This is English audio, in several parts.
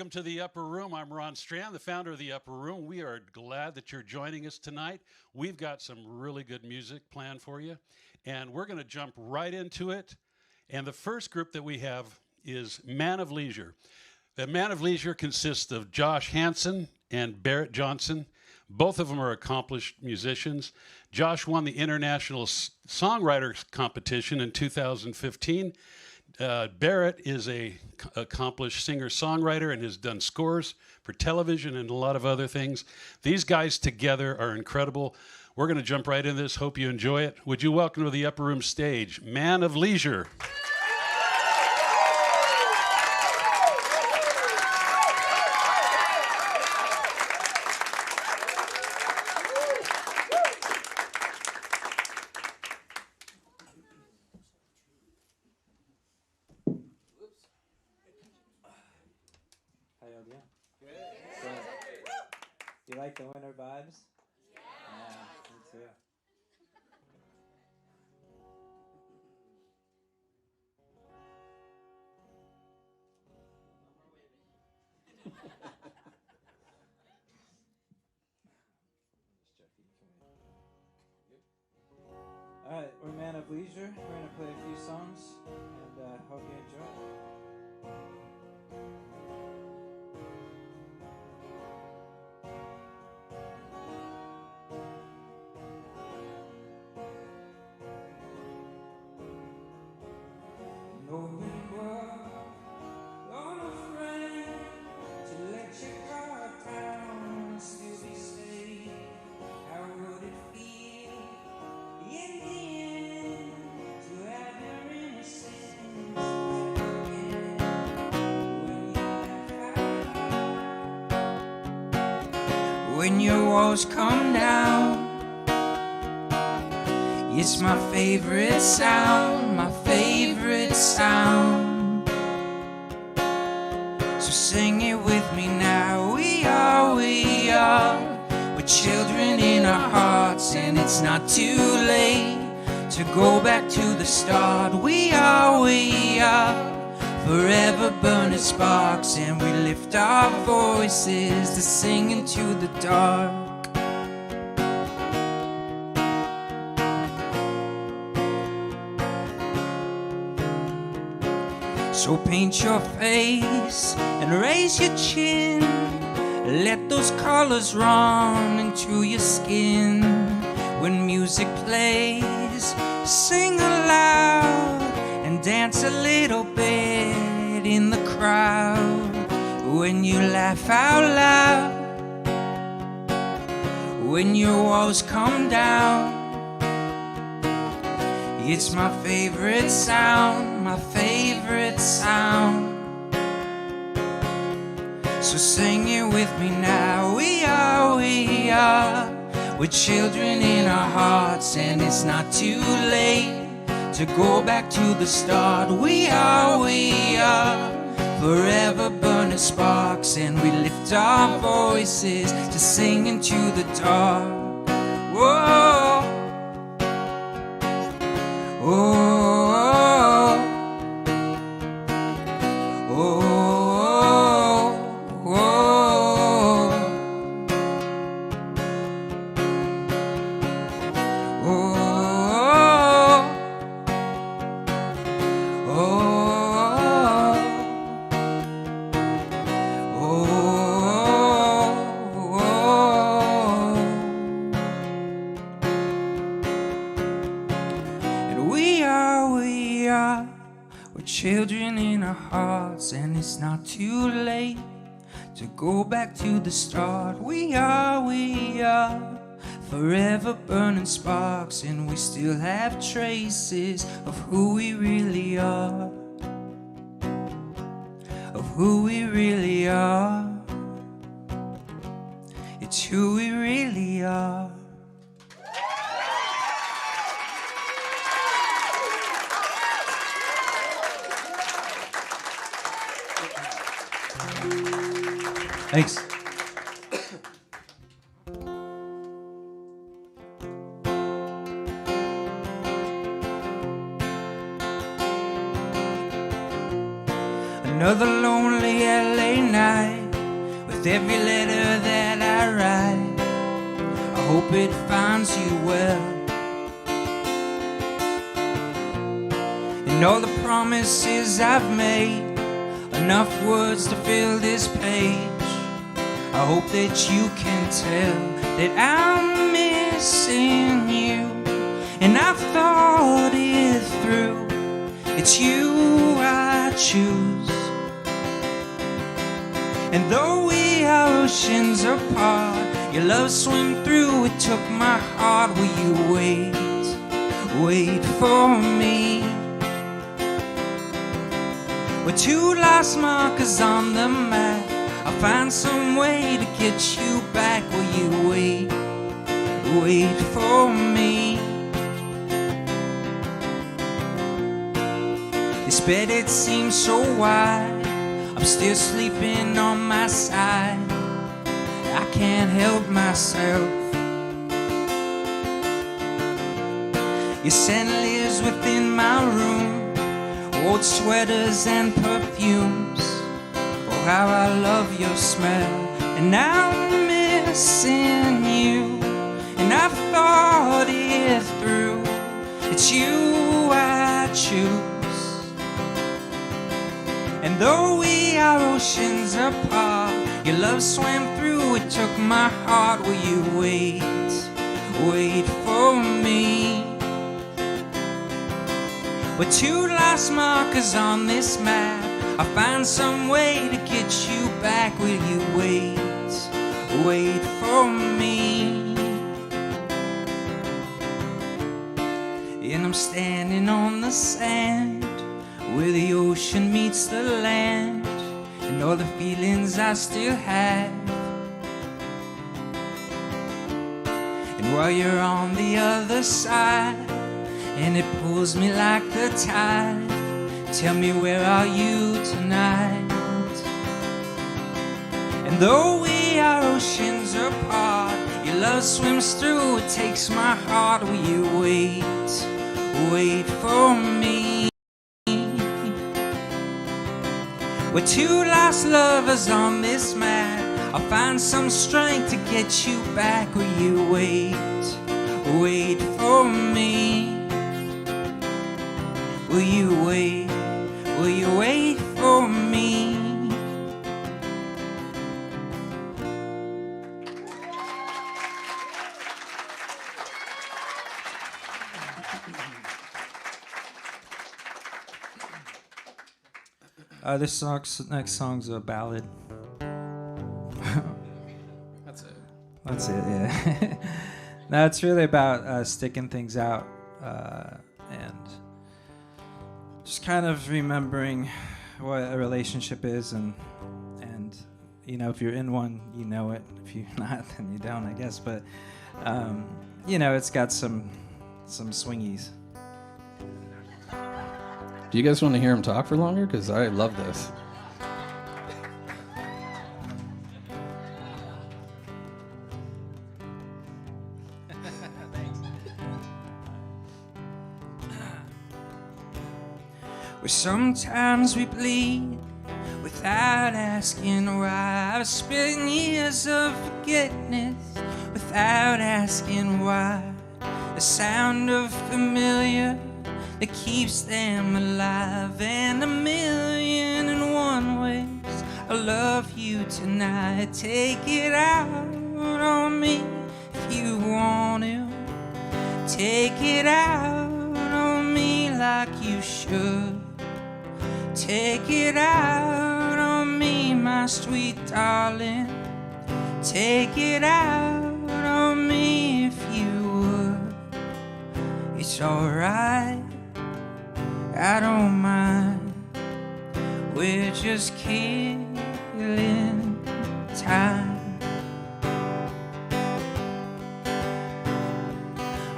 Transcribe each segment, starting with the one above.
welcome to the Upper Room. I'm Ron Strand, the founder of the Upper Room. We are glad that you're joining us tonight. We've got some really good music planned for you, and we're going to jump right into it. And the first group that we have is Man of Leisure. The Man of Leisure consists of Josh Hansen and Barrett Johnson. Both of them are accomplished musicians. Josh won the International Songwriters Competition in 2015. Barrett is an accomplished singer-songwriter and has done scores for television and a lot of other things. These guys together are incredible. We're going to jump right into this. Hope you enjoy it. Would you welcome to the Upper Room stage, Man of Leisure. You like the winter vibes? Yeah, me too. Alright, we're Man of Leisure. We're going to play a few songs and hope you enjoy it. When your walls come down, it's my favorite sound, my favorite sound. So sing it with me now. We are, we're children in our hearts, and it's not too late to go back to the start. We are forever burning sparks, and we lift our voices to sing into the dark. So paint your face and raise your chin, let those colors run into your skin. When music plays, sing aloud and dance a little bit in the crowd. When you laugh out loud, when your walls come down, it's my favorite sound, my favorite sound. So sing it with me now. We are, we're children in our hearts, and it's not too late to go back to the start. We are forever burning sparks, and we lift our voices to sing into the dark. Whoa, oh, children in our hearts, and it's not too late to go back to the start. We are forever burning sparks, and we still have traces of who we really are, of who we really are. It's who we really are. Thanks. Another lonely LA night, with every letter that I write. I hope it finds you well. And all the promises I've made, enough words to fill this page. I hope that you can tell that I'm missing you, and I've thought it through. It's you I choose. And though we are oceans apart, your love swim through, it took my heart. Will you wait for me? We're two lost markers on the map. I'll find some way to get you back. Will you wait for me? This bed, it seems so wide, I'm still sleeping on my side. I can't help myself. Your scent lives within my room, old sweaters and perfumes. Oh, how I love your smell. And I'm missing you, and I've thought it through. It's you I choose. And though we are oceans apart, your love swam through, it took my heart. Will you wait for me? We're two lost markers on this map. I'll find some way to get you back. Will you wait for me? And I'm standing on the sand where the ocean meets the land, and all the feelings I still have. And while you're on the other side, and it pulls me like the tide, tell me, where are you tonight? And though we are oceans apart, your love swims through, it takes my heart. Will you wait for me? We're two lost lovers on this map. I'll find some strength to get you back. Will you wait for me? Will you wait for me? This next song's a ballad. That's it, yeah. No, it's really about sticking things out and just kind of remembering what a relationship is, and you know, if you're in one, you know it. If you're not, then you don't, I guess. But you know, it's got some swingies. Do you guys want to hear him talk for longer? Because I love this. Where sometimes we bleed without asking why. I've spent years of forgetting without asking why. The sound of familiar that keeps them alive, and 1,000,001 ways I love you tonight. Take it out on me if you want to. Take it out on me like you should. Take it out on me, my sweet darling. Take it out on me if you would. It's alright, I don't mind. We're just killing time.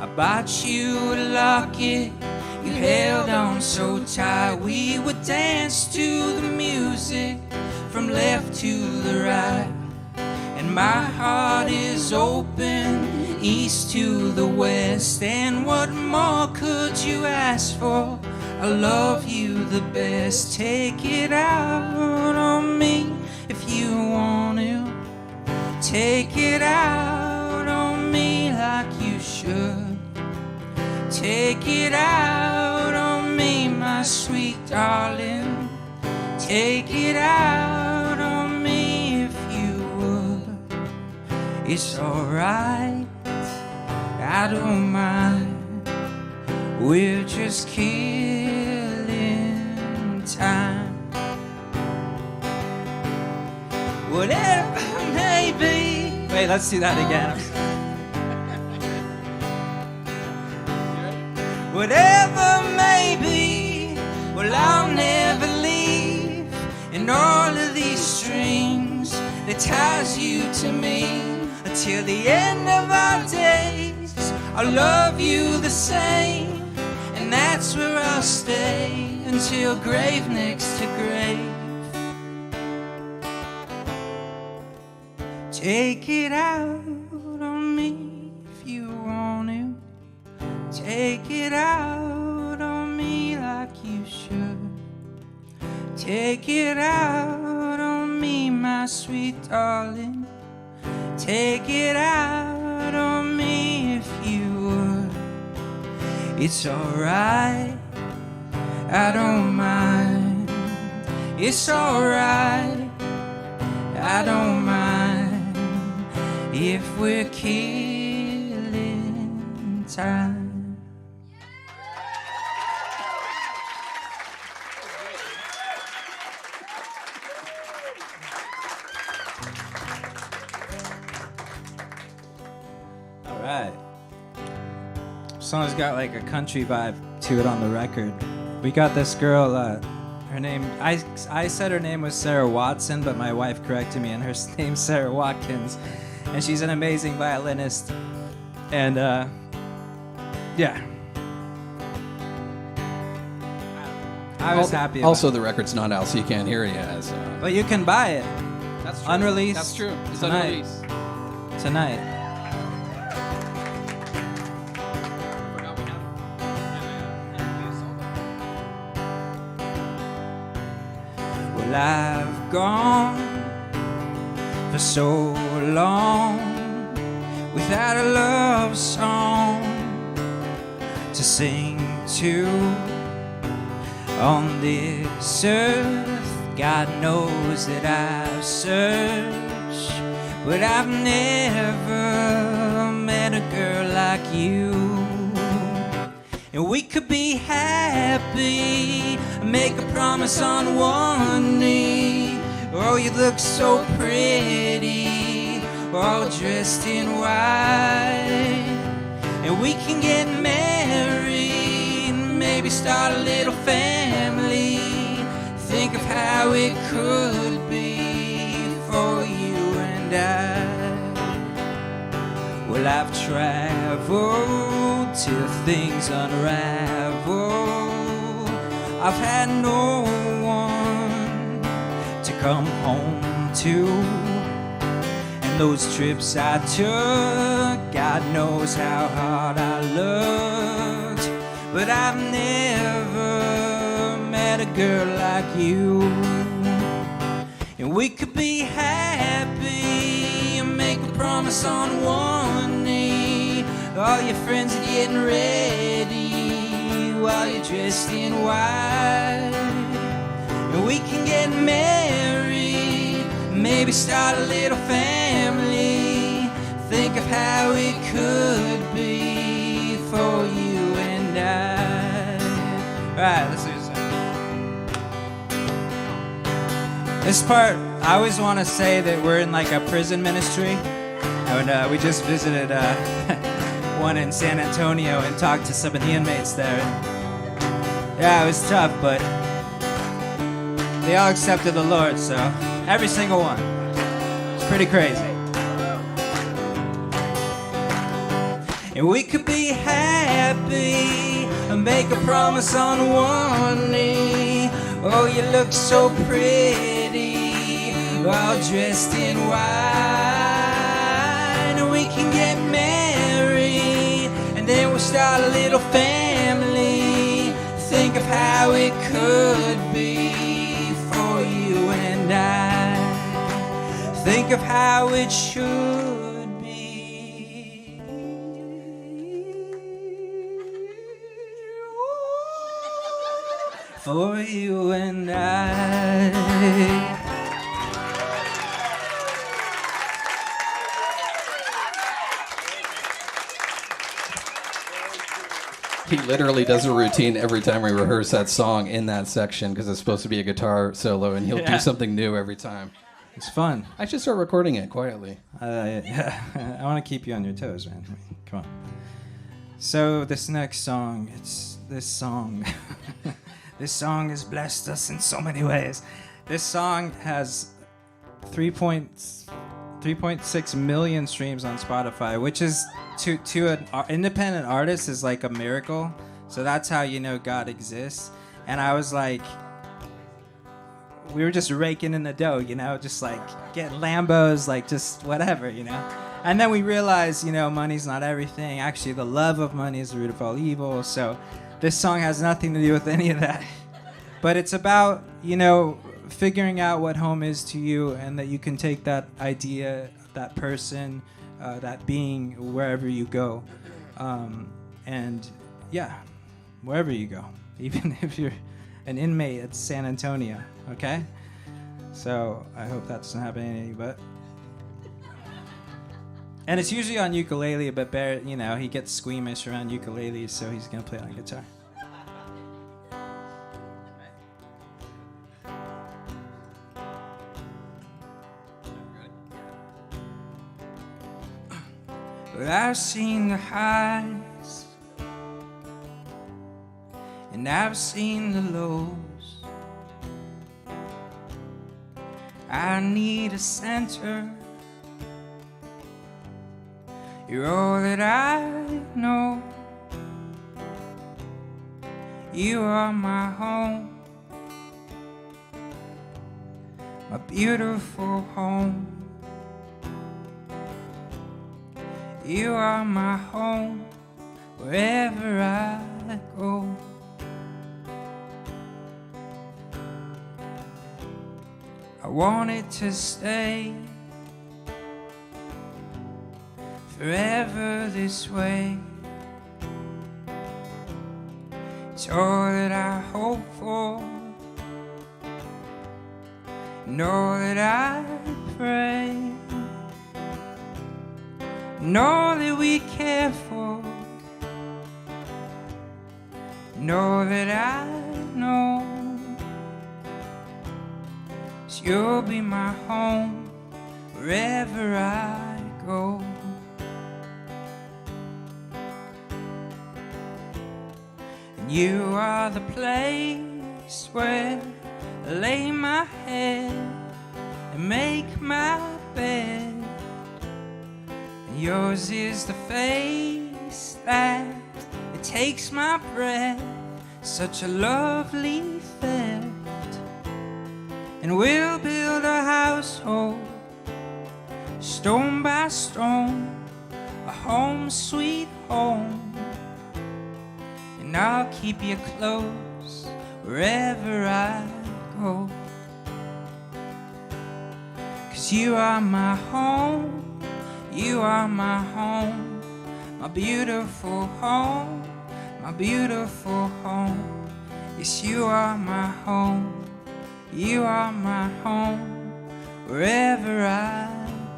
I bought you a locket, you held on so tight. We would dance to the music from left to the right. And my heart is open, east to the west. And what more could you ask for? I love you the best. Take it out on me if you want to. Take it out on me like you should. Take it out on me, my sweet darling. Take it out on me if you would. It's alright, I don't mind. We're just killing time. Whatever may be. Wait, let's do that again. Whatever may be, well, I'll never leave. And all of these strings that ties you to me until the end of our days. I'll love you the same, and that's where I'll stay until grave next to grave. Take it out on me if you want to. Take it out on me like you should. Take it out on me, my sweet darling. Take it out on me if you would. It's alright, I don't mind. It's alright, I don't mind. If we're killing time. All right. Song's got like a country vibe to it on the record. We got this girl, her name, I said her name was Sarah Watson, but my wife corrected me and her name's Sarah Watkins. And she's an amazing violinist. And yeah. I was happy about Also, the record's not out, so you can't hear it yet. So. But you can buy it. That's true. Unreleased. That's true. It's tonight. unreleased. Tonight. Well, I've gone for so long without a love song to sing to on this earth. God knows that I've searched, but I've never met a girl like you. And we could be happy, make a promise on one knee. Oh, you look so pretty, all dressed in white. And we can get married, maybe start a little family. Think of how it could be for you and I. Well, I've traveled till things unravel. I've had no one to come home to. And those trips I took, God knows how hard I looked. But I've never met a girl like you. And we could be happy and make a promise on one knee. All your friends are getting ready while you're dressed in white. And we can get married, maybe start a little family. Think of how it could be for you and I. Alright, let's do this. This part, I always want to say that we're in like a prison ministry. And we just visited one in San Antonio and talked to some of the inmates there. Yeah, it was tough, but they all accepted the Lord, so every single one. It's pretty crazy. And we could be happy and make a promise on one knee. Oh, you look so pretty, all dressed in white. And we can get married, and then we'll start a little family. Think of how it could be for you and I. think of how it should be. For you and I. He literally does a routine every time we rehearse that song in that section because it's supposed to be a guitar solo, and he'll do something new every time. It's fun. I should start recording it quietly. I want to keep you on your toes, man. Come on. So this next song, this song has blessed us in so many ways. This song has 3.6 million streams on Spotify, which is to an independent artist is like a miracle. So that's how you know God exists. And I was like, we were just raking in the dough, just like getting Lambos, like just whatever, And then we realized, money's not everything. Actually, the love of money is the root of all evil. So this song has nothing to do with any of that. But it's about, figuring out what home is to you, and that you can take that idea, that person, that being wherever you go. Wherever you go, even if you're an inmate at San Antonio, okay? So I hope that doesn't happen to any, but... And it's usually on ukulele, but Barrett, he gets squeamish around ukuleles, so he's gonna play it on guitar. Well, I've seen the highs, and I've seen the lows. I need a center. You're all that I know. You are my home, my beautiful home. You are my home wherever I go. I want it to stay forever this way. It's all that I hope for, and all that I pray, and all that we care for, and all that I know is you'll be my home wherever I go. And you are the place where I lay my head and make my bed. Yours is the face that it takes my breath, such a lovely theft. And we'll build a household, stone by stone, a home sweet home. And I'll keep you close wherever I go. 'Cause you are my home. You are my home, my beautiful home, my beautiful home. Yes, you are my home, you are my home, wherever I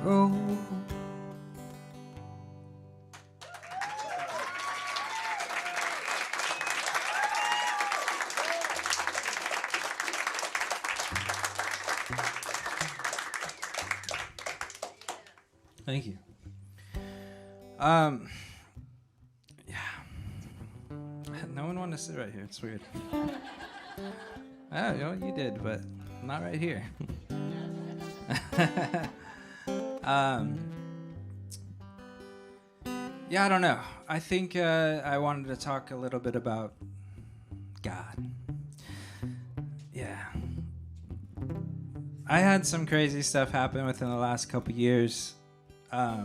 go. Thank you. No one wanted to sit right here. It's weird. Oh, you did, but not right here. I don't know. I think I wanted to talk a little bit about God. Yeah. I had some crazy stuff happen within the last couple years. I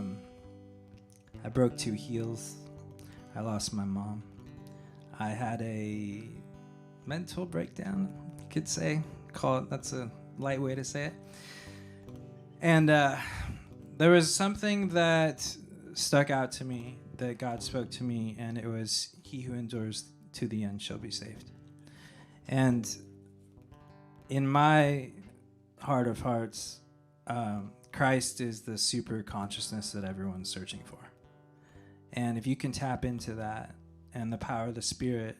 broke 2 heels. I lost my mom. I had a mental breakdown, you could say. That's a light way to say it. And there was something that stuck out to me that God spoke to me, and it was, "He who endures to the end shall be saved." And in my heart of hearts, Christ is the super consciousness that everyone's searching for. And if you can tap into that and the power of the Spirit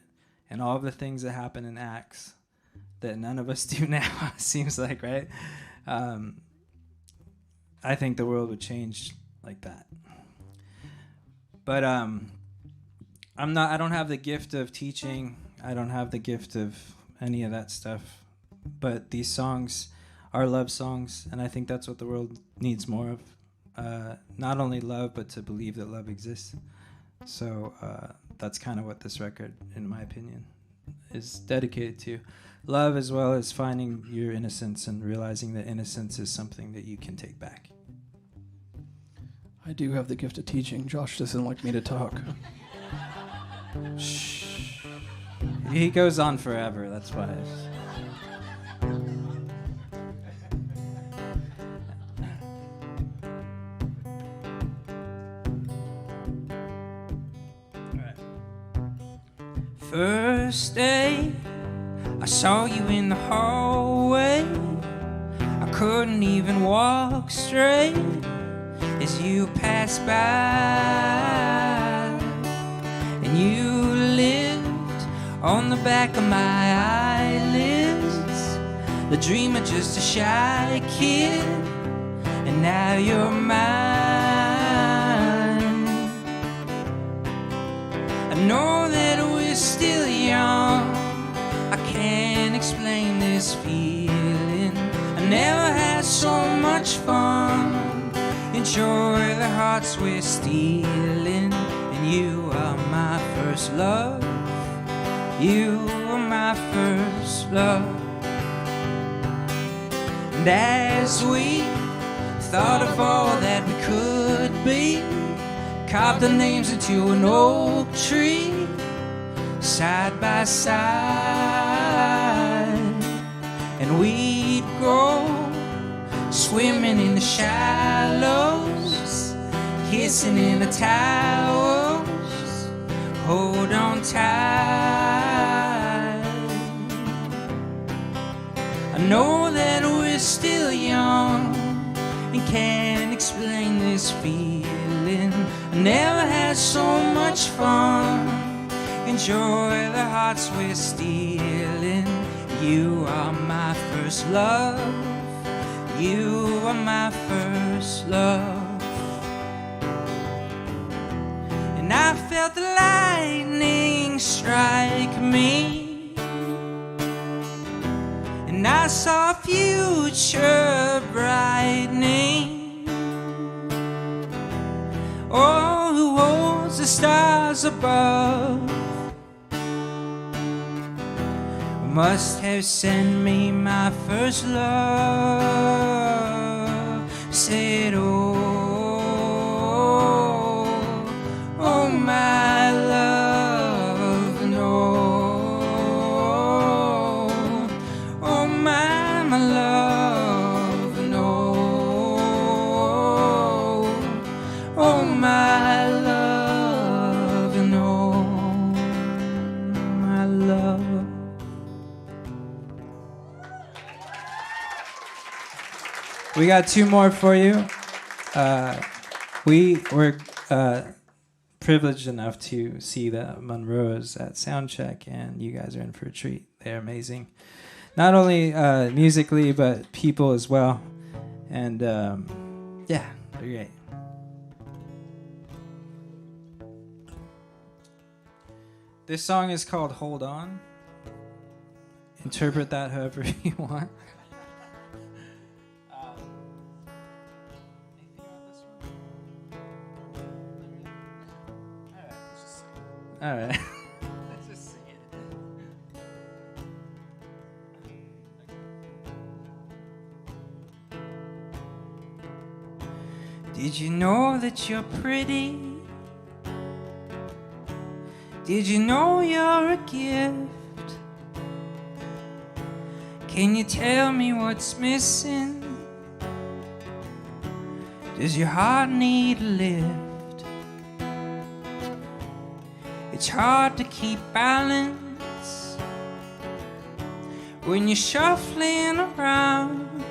and all of the things that happen in Acts that none of us do now, it seems like, right? I think the world would change like that. But I don't have the gift of teaching. I don't have the gift of any of that stuff. But these songs are love songs, and I think that's what the world needs more of. Not only love, but to believe that love exists. So that's kind of what this record, in my opinion, is dedicated to. Love, as well as finding your innocence and realizing that innocence is something that you can take back. I do have the gift of teaching. Josh doesn't like me to talk. Shh. He goes on forever, that's why. First day I saw you in the hallway, I couldn't even walk straight as you passed by, and you lived on the back of my eyelids, the dream of just a shy kid, and now you're mine. I know that we're still young, I can't explain this feeling. I never had so much fun, enjoy the hearts we're stealing. And you are my first love, you are my first love. And as we thought of all that we could be, carved the names into an oak tree, side by side, and we'd go swimming in the shallows, kissing in the towers, hold on tight. I know that we're still young and can't explain this feeling. I never had so much fun, enjoy the hearts we're stealing. You are my first love, you are my first love. And I felt the lightning strike me, and I saw a future brightening. Oh, who holds the stars above must have sent me my first love. Said, oh, oh my love, no, oh my love, no, oh my love, no, my love. We got two more for you. We were privileged enough to see the Monroes at Soundcheck, and you guys are in for a treat. They're amazing. Not only musically, but people as well. And yeah, they're great. This song is called Hold On. Interpret that however you want. All right. Let's just sing it. Did you know that you're pretty? Did you know you're a gift? Can you tell me what's missing? Does your heart need a lift? It's hard to keep balance when you're shuffling around,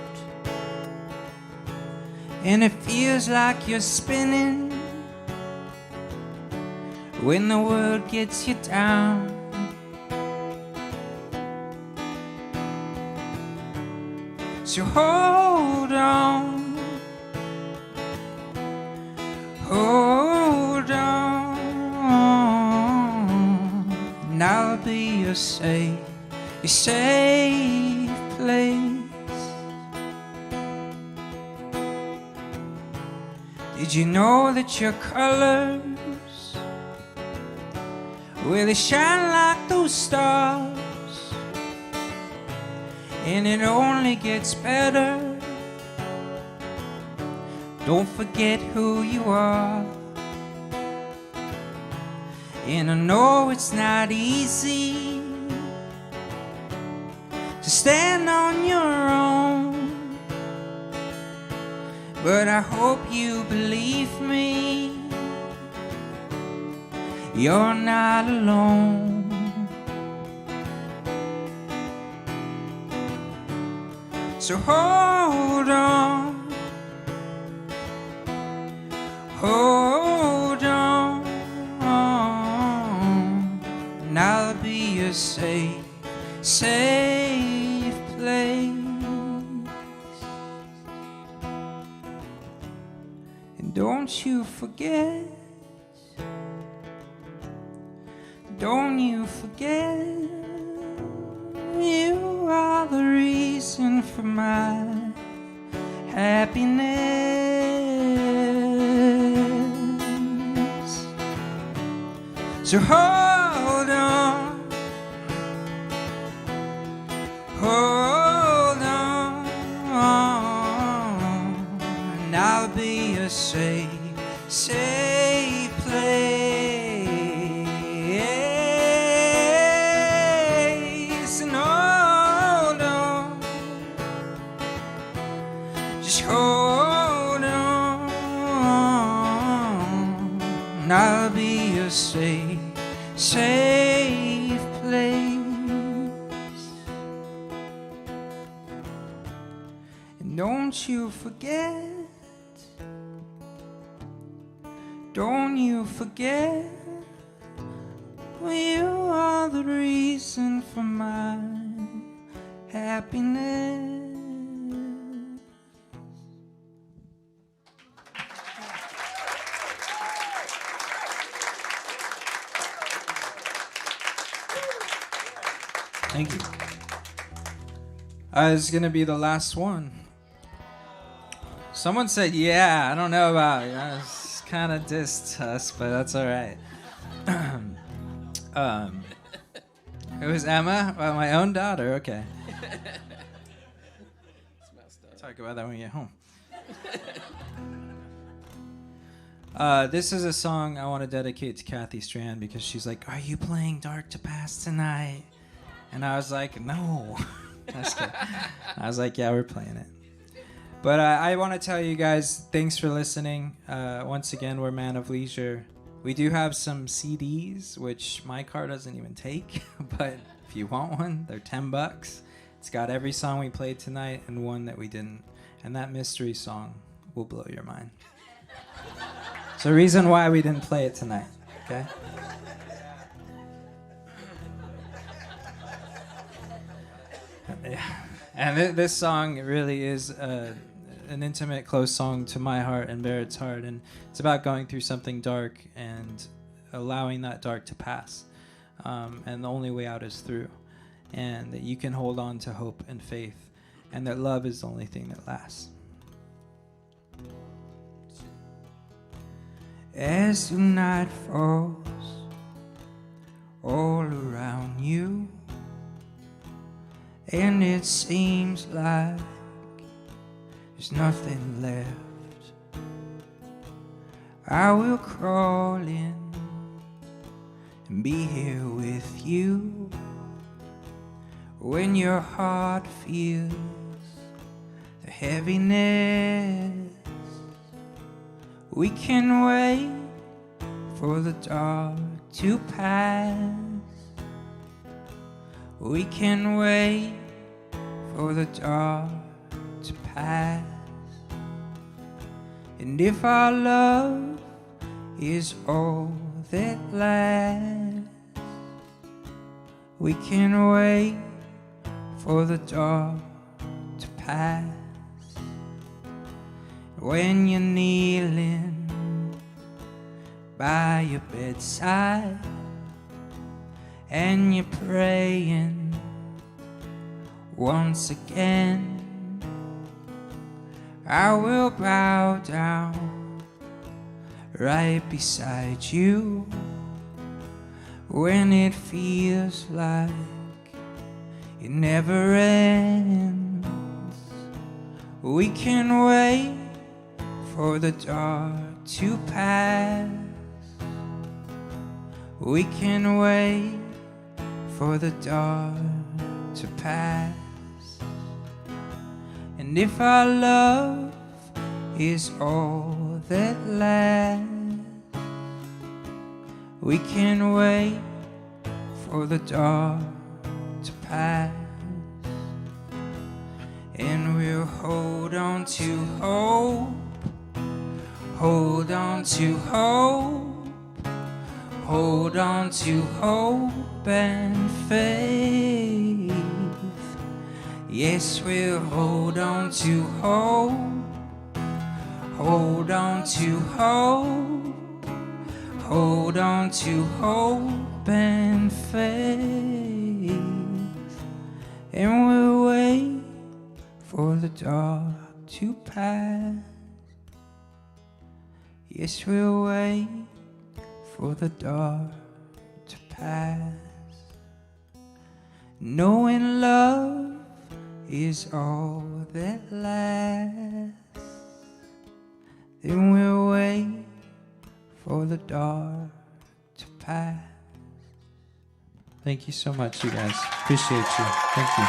and it feels like you're spinning when the world gets you down. So hold on, hold on, and I'll be your safe place. Did you know that your colors, well, they shine like those stars, and it only gets better. Don't forget who you are. And I know it's not easy to stand on your own, but I hope you believe me, you're not alone. So hold on, hold on, and I'll be a safe place. And don't you forget, don't you forget, you are the reason for my happiness. So hold on, hold on, and I'll be a safe place. And hold on, just hold on, and I'll be a safe place. And don't you forget, don't you forget, you are the reason for my happiness. Thank you. It's gonna be the last one. Someone said, yeah, I don't know about it. It's kind of dissed us, but that's all right. It was Emma, my own daughter. Okay. Talk about that when we get home. This is a song I want to dedicate to Kathy Strand because she's like, "Are you playing Dark to Pass tonight?" And I was like, "No." That's good. I was like, "Yeah, we're playing it." But I want to tell you guys, thanks for listening. Once again, we're Man of Leisure. We do have some CDs, which my car doesn't even take. But if you want one, they're $10. It's got every song we played tonight and one that we didn't. And that mystery song will blow your mind. It's the reason why we didn't play it tonight, okay? And this song really is an intimate, close song to my heart and Barrett's heart, and it's about going through something dark and allowing that dark to pass, and the only way out is through, and that you can hold on to hope and faith, and that love is the only thing that lasts. As the night falls all around you, and it seems like there's nothing left, I will crawl in and be here with you when your heart feels the heaviness. We can wait for the dark to pass. We can wait for the dark to pass. And if our love is all that lasts, we can wait for the dark to pass. When you're kneeling by your bedside and you're praying once again, I will bow down right beside you. When it feels like it never ends, we can wait for the dark to pass. We can wait for the dark to pass. And if our love is all that lasts, we can wait for the dark to pass. And we'll hold on to hope, hold on to hope, hold on to hope and faith. Yes, we'll hold on to hope, hold on to hope, hold on to hope and faith. And we'll wait for the dark to pass. Yes, we'll wait for the dark to pass. Knowing love is all that lasts, then we'll wait for the dark to pass. Thank you so much, you guys. Appreciate you. Thank you.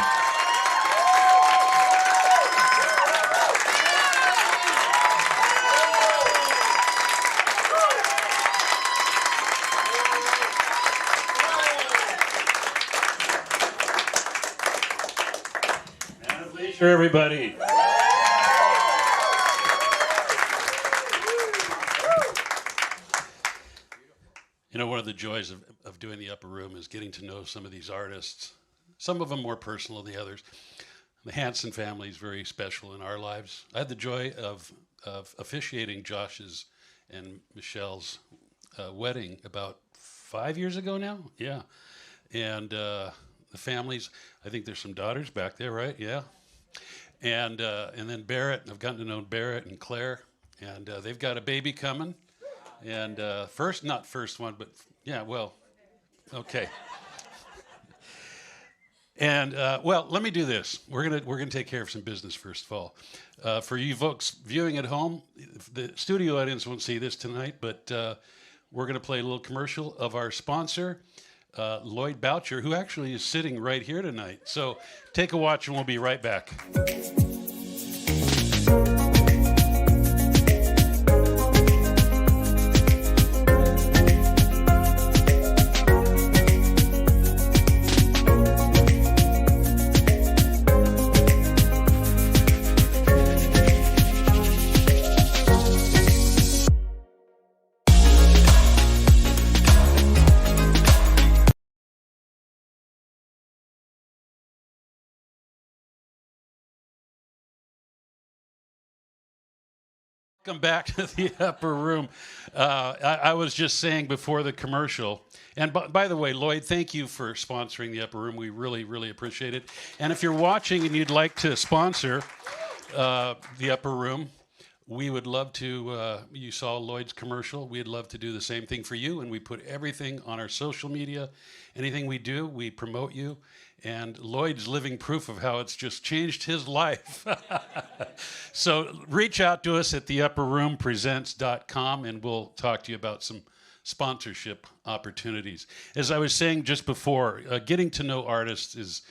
Sure, everybody. You know, one of the joys of doing the Upper Room is getting to know some of these artists. Some of them more personal than the others. The Hanson family is very special in our lives. I had the joy of officiating Josh's and Michelle's wedding about 5 years ago now. Yeah. And the families, I think there's some daughters back there, right? Yeah. And then Barrett, I've gotten to know Barrett and Claire, and they've got a baby coming. And not first one, but yeah, well, okay. And well, let me do this. We're gonna take care of some business first of all. For you folks viewing at home, the studio audience won't see this tonight, but we're gonna play a little commercial of our sponsor, Lloyd Boucher, who actually is sitting right here tonight. So take a watch and we'll be right back. Welcome back to the Upper Room. I was just saying before the commercial, and by the way, Lloyd, thank you for sponsoring the Upper Room. We really, really appreciate it. And if you're watching and you'd like to sponsor the Upper Room, we would love to. You saw Lloyd's commercial. We'd love to do the same thing for you, and we put everything on our social media. Anything we do, we promote you. And Lloyd's living proof of how it's just changed his life. So reach out to us at theupperroompresents.com and we'll talk to you about some sponsorship opportunities. As I was saying just before, getting to know artists is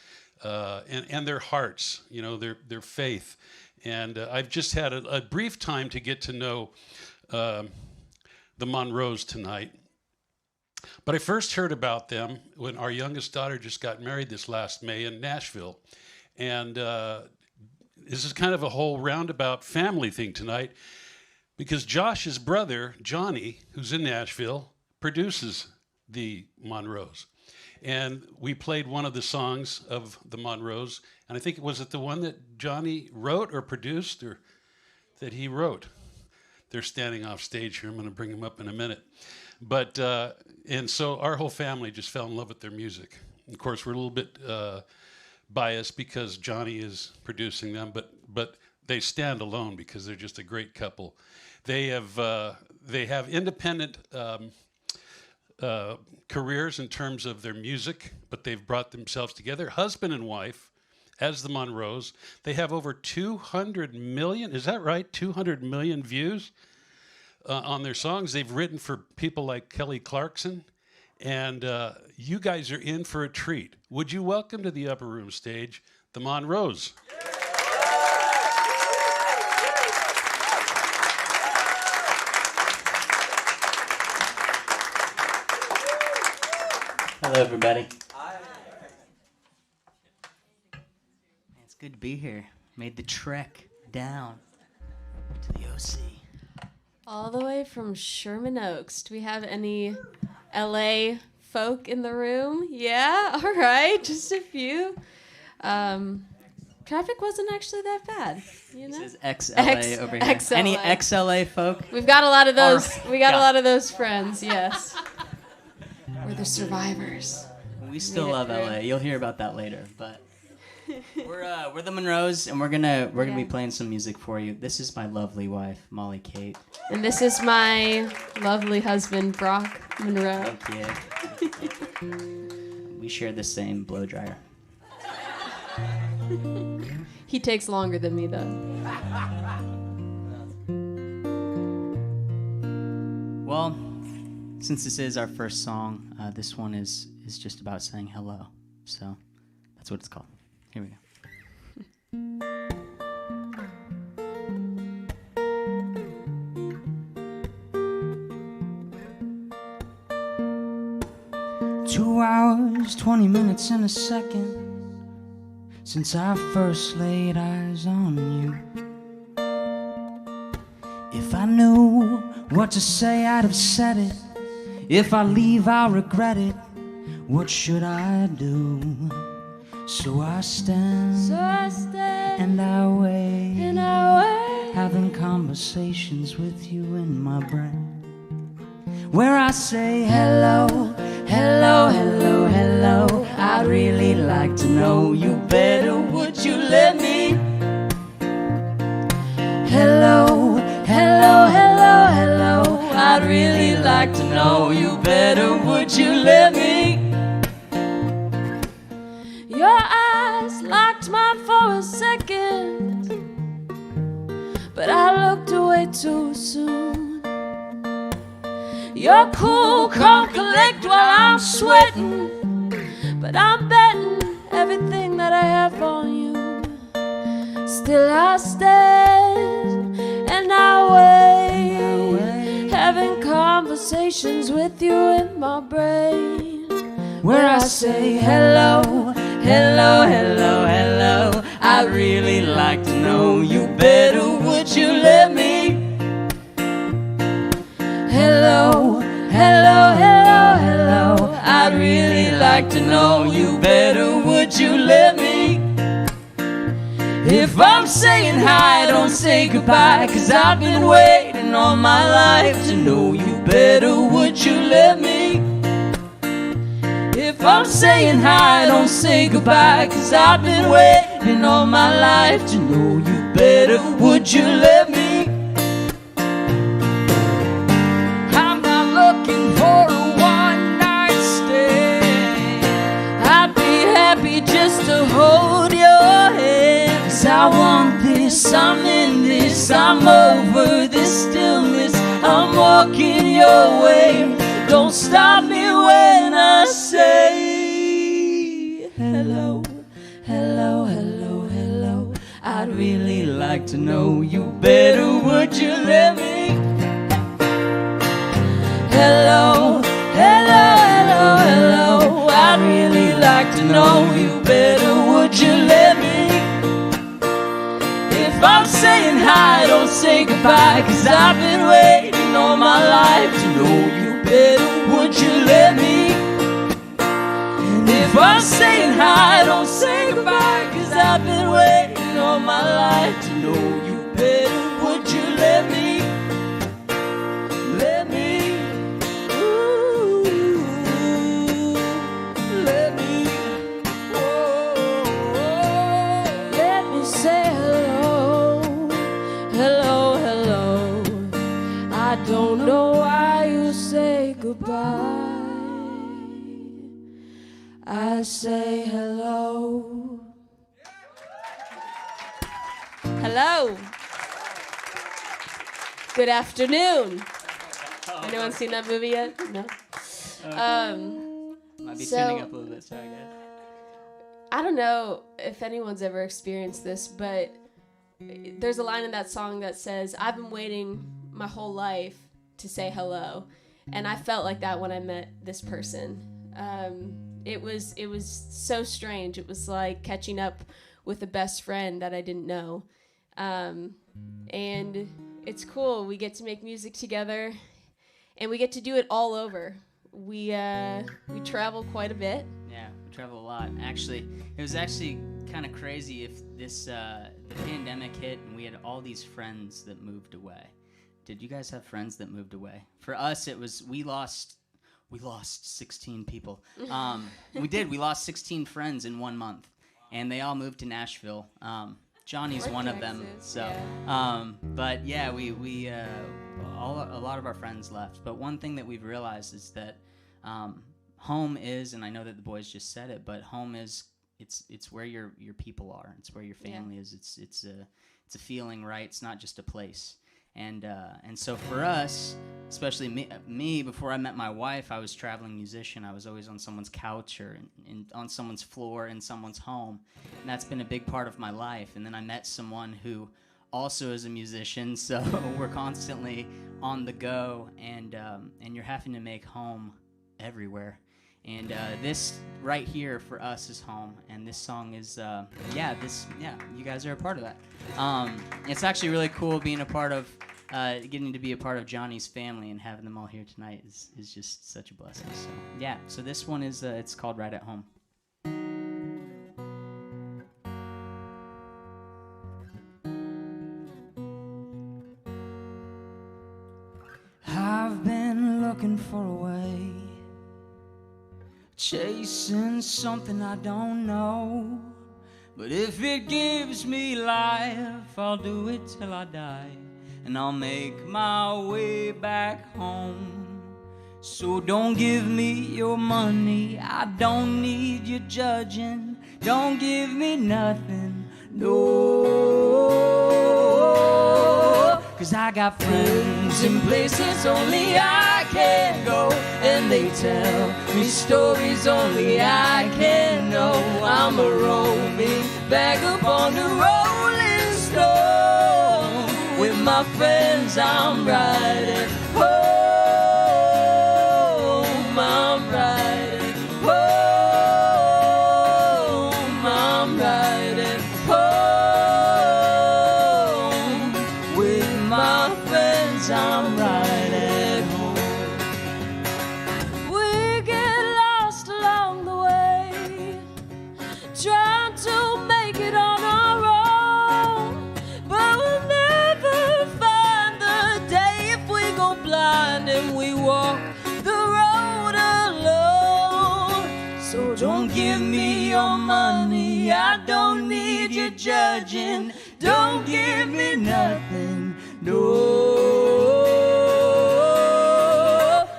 and their hearts, you know, their faith. And I've just had a brief time to get to know the Monroes tonight. But I first heard about them when our youngest daughter just got married this last May in Nashville. And this is kind of a whole roundabout family thing tonight, because Josh's brother, Johnny, who's in Nashville, produces the Monroes. And we played one of the songs of the Monroes, and I think, was it the one that Johnny wrote or produced, or that he wrote? They're standing off stage here. I'm going to bring them up in a minute. But, and so our whole family just fell in love with their music. Of course, we're a little bit biased because Johnny is producing them, but they stand alone because they're just a great couple. They have independent careers in terms of their music, but they've brought themselves together, husband and wife, as the Monroes. They have over 200 million, is that right? 200 million views on their songs. They've written for people like Kelly Clarkson, and you guys are in for a treat. Would you welcome to the Upper Room stage the Monroes? Hello, everybody. It's good to be here. Made the trek down to the OC. All the way from Sherman Oaks. Do we have any LA folk in the room? Yeah? All right. Just a few. Traffic wasn't actually that bad, you know? This is XLA over here. XLA. Any XLA folk? We've got a lot of those. Right. We got Yeah. a lot of those friends, yes. We're the survivors. We still Made it love through. LA. You'll hear about that later, but we're the Monroes, and we're gonna be playing some music for you. This is my lovely wife, Molly Kate. And this is my lovely husband, Brock Monroe. Okay. We share the same blow dryer. He takes longer than me, though. Well, since this is our first song, this one is just about saying hello. So that's what it's called. Here we go. 2 hours, 20 minutes, and a second since I first laid eyes on you. If I knew what to say, I'd have said it. If I leave, I'll regret it. What should I do? So I stand, and I wait, having conversations with you in my brain, where I say hello, hello, hello, hello. I'd really like to know you better. Would you let me? Hello, hello, hello, hello. I'd really like to know you better. Would you let me? Your eyes locked mine for a second, but I looked away too soon. You're cool, calm, collect while I'm sweating, but I'm betting everything that I have on you. Still I stand and I wait, having conversations with you in my brain, where I say hello, hello, hello, hello. I'd really like to know you better. Would you let me? Hello, hello, hello, hello. I'd really like to know you better. Would you let me? If I'm saying hi, don't say goodbye, 'cause I've been waiting all my life to know you better. Would you let me? If I'm saying hi, don't say goodbye, 'cause I've been waiting all my life to know you better. Would you let me? I'm not looking for a one-night stand. I'd be happy just to hold your hand, 'cause I want this, I'm in this, I'm over this stillness. I'm walking your way. Don't stop me when I say hello, hello, hello, hello. I'd really like to know you better. Would you let me? say goodbye, 'cause I've been waiting all my life to know you better. Would you let me? And if I'm saying hi, don't say goodbye, 'cause I've been waiting all my life to know you better. Would you let me? Let me. Ooh, let me. Let me say hello, hello, hello. I don't know why you say goodbye. I say hello. Hello. Good afternoon. Anyone seen that movie yet? No. Might be So- tuning up a little bit, sorry guys. I don't know if anyone's ever experienced this, but there's a line in that song that says, I've been waiting my whole life to say hello. And I felt like that when I met this person. It was so strange. It was like catching up with a best friend that I didn't know. And it's cool. We get to make music together, and we get to do it all over. We travel quite a bit. Yeah, we travel a lot. Actually, it was actually kind of crazy if this the pandemic hit and we had all these friends that moved away. Did you guys have friends that moved away? For us, it was we lost 16 people. We did. We lost 16 friends in 1 month, and they all moved to Nashville. Johnny's Or one of them. Texas, So, yeah. but yeah, we a lot of our friends left. But one thing that we've realized is that home is, and I know that the boys just said it, but home is it's where your people are. It's where your family is. It's a feeling, right? It's not just a place. And so for us, especially me, before I met my wife, I was a traveling musician. I was always on someone's couch or on someone's floor in someone's home, and that's been a big part of my life. And then I met someone who also is a musician, so we're constantly on the go, and you're having to make home everywhere. And this right here for us is home, and this song is you guys are a part of that. It's actually really cool being a part of getting to be a part of Johnny's family, and having them all here tonight is just such a blessing. So yeah, so this one is it's called Right at Home. I've been looking for a way, chasing something I don't know. But if it gives me life, I'll do it till I die, and I'll make my way back home. So don't give me your money, I don't need your judging. Don't give me nothing, no. 'Cause I got friends in places only I can go, and they tell me stories only I can know. I'm a roaming vagabond, a rolling stone. With my friends I'm riding home, I'm riding home, I'm riding home. With my friends I'm riding home. We get lost along the way, trying to make it on our own, but we'll never find the day if we go blind and we walk the road alone. So don't give me your money, I don't need your judging. Don't give me nothing, no.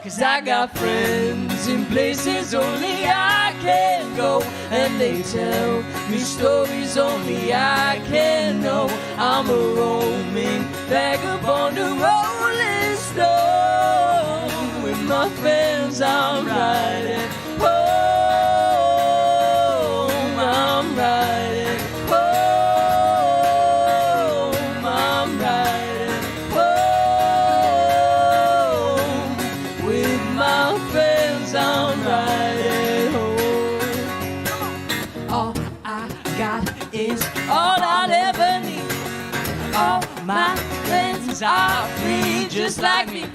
'Cause I got friends in places only I can go, and they tell me stories only I can know. I'm a roaming vagabond, a rolling stone. With my friends I'm riding home, I'm riding home, I'm riding home. With my friends I'm riding home. All I got is all I'll ever need. All my friends friends are free just like me,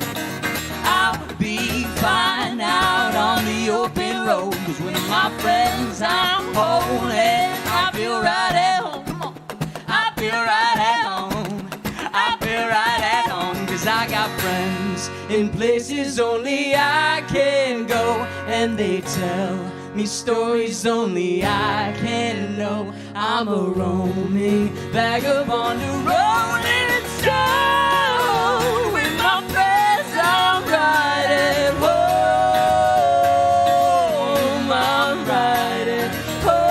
I'll be fine out on the open road. 'Cause with my friends I'm holding, I feel right at home. Come on, I feel right at home. I feel right at home. 'Cause I got friends in places only I can go, and they tell me stories only I can know. I'm a roaming vagabond, a rolling stone. With my friends I'm right at home. I'm right at home.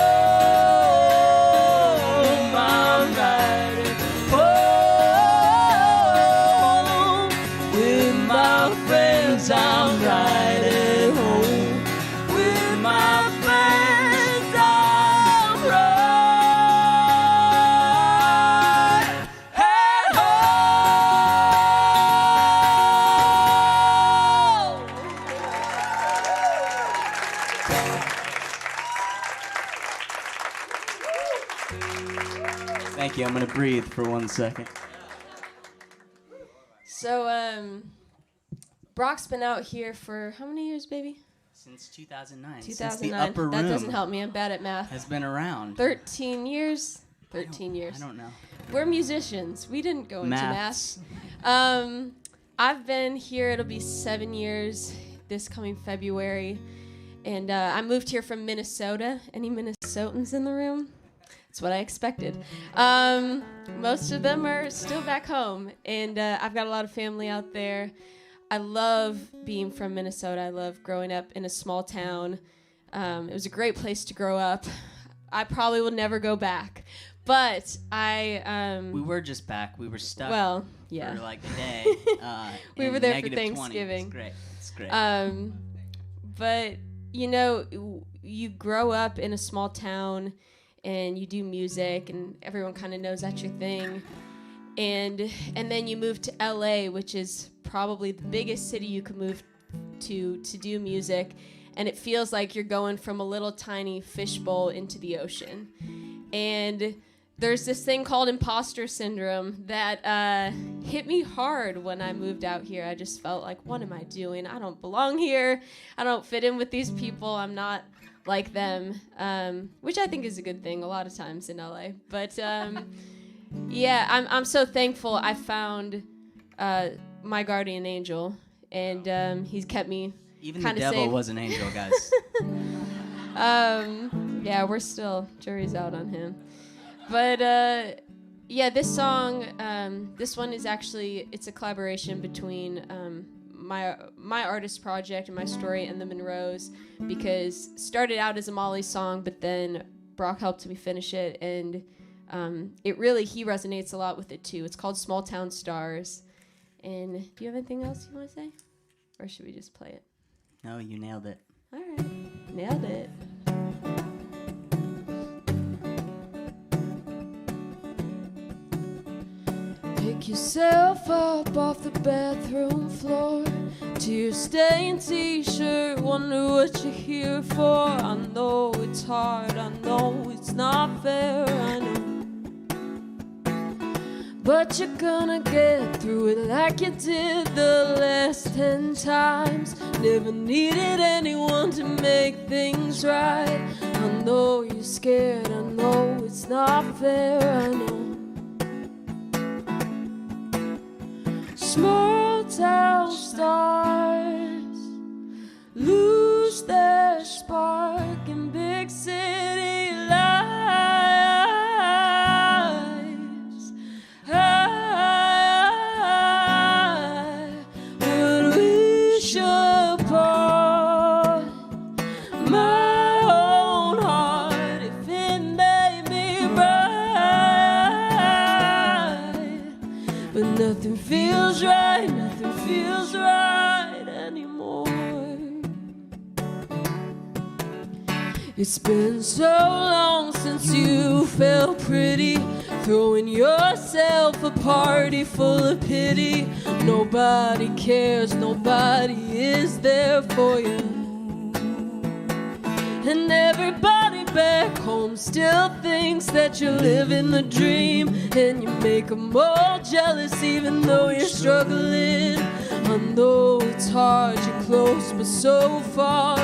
I'm right at home. With my friends I'm right at home. With my friends I'm right at home. Thank you. I'm going to breathe for 1 second. So, Brock's been out here for how many years, baby? Since 2009. 2009. Since the upper room That doesn't help me. I'm bad at math. has been around. 13 years? 13 years. I don't know. We're musicians. We didn't go into Maths. math. I've been here. It'll be 7 years this coming February. And I moved here from Minnesota. Any Minnesotans in the room? That's what I expected. Most of them are still back home. And I've got a lot of family out there. I love being from Minnesota. I love growing up in a small town. It was a great place to grow up. I probably will never go back. But We were just back. We were stuck well, yeah. for like a day. We in were there for -20. Thanksgiving. It's great. It's great. But, you know, you grow up in a small town and you do music and everyone kind of knows that's your thing. And then you move to LA, which is probably the biggest city you could move to do music. And it feels like you're going from a little tiny fishbowl into the ocean. And there's this thing called imposter syndrome that hit me hard when I moved out here. I just felt like, what am I doing? I don't belong here. I don't fit in with these people. I'm not like them, which I think is a good thing a lot of times in LA. But yeah, I'm so thankful I found my guardian angel, and he's kept me Even the kinda devil safe. was an angel, guys. Yeah, we're still, jury's out on him. But yeah, this song, this one is actually, it's a collaboration between my artist project and my story and the Monroes, because started out as a Molly song, but then Brock helped me finish it, and it really, he resonates a lot with it too. It's called Small Town Stars. And do you have anything else you want to say? Or should we just play it? No, you nailed it. All right, nailed it. Pick yourself up off the bathroom floor, tear-stained t-shirt, wonder what you're here for. I know it's hard, I know it's not fair, I know, but you're gonna get through it like you did the last 10 times. Never needed anyone to make things right. I know you're scared, I know it's not fair, I know. Small town stars lose their spark in big city lives. I would wish upon my own heart if it made me bright, but nothing feels right, nothing feels right anymore. It's been so long since you felt pretty, throwing yourself a party full of pity. Nobody cares, nobody is there for you. And everybody back home still thinks that you're living the dream. And you make them all jealous even though you're struggling. I know it's hard, you're close but so far.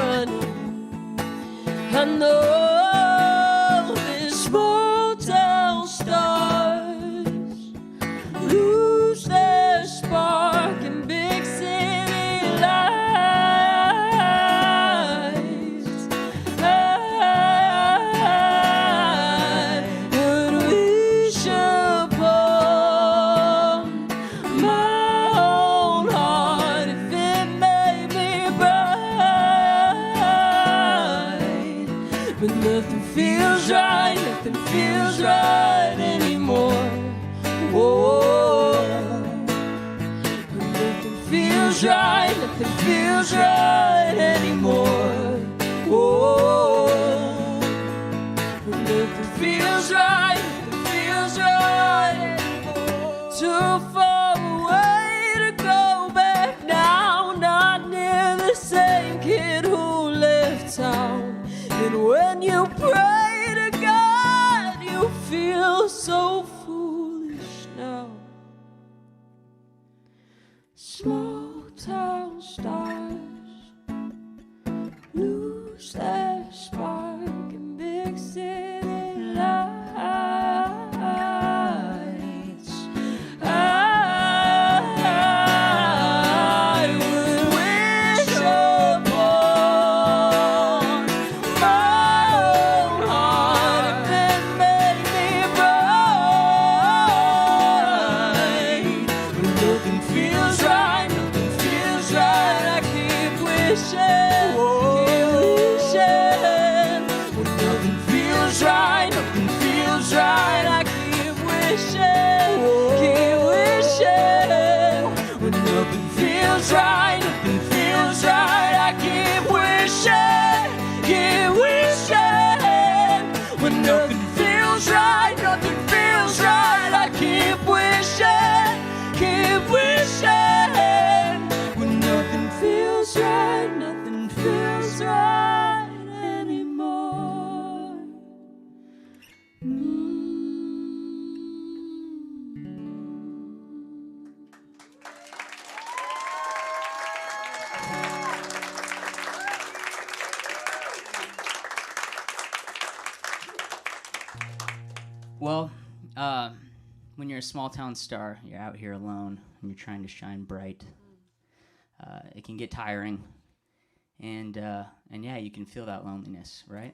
I know these small town stars lose their spark in big city lights. I would wish upon my own heart if it made me bright. But nothing feels right, nothing feels right anymore. Whoa. But nothing feels right, nothing feels right anymore. Whoa. But nothing feels right, nothing feels right anymore. Too far away to go back now, not near the same kid who left town. And when you pray to God, you feel so foolish now. Small town stars lose their spark in big city lights. I would wish upon my own heart if it made me bright. But nothing feels right, nothing feels right. I keep wishing, keep wishing. But nothing feels right, nothing feels right. I keep wishing, keep wishing. But nothing feels right, nothing feels right. I keep wishing, keep wishing. But nothing feels right, nothing feels right. I keep wishing, keep wishing. But nothing feels right, nothing feels right anymore. Well, when you're a small town star, you're out here alone and you're trying to shine bright. It can get tiring, and yeah, you can feel that loneliness, right?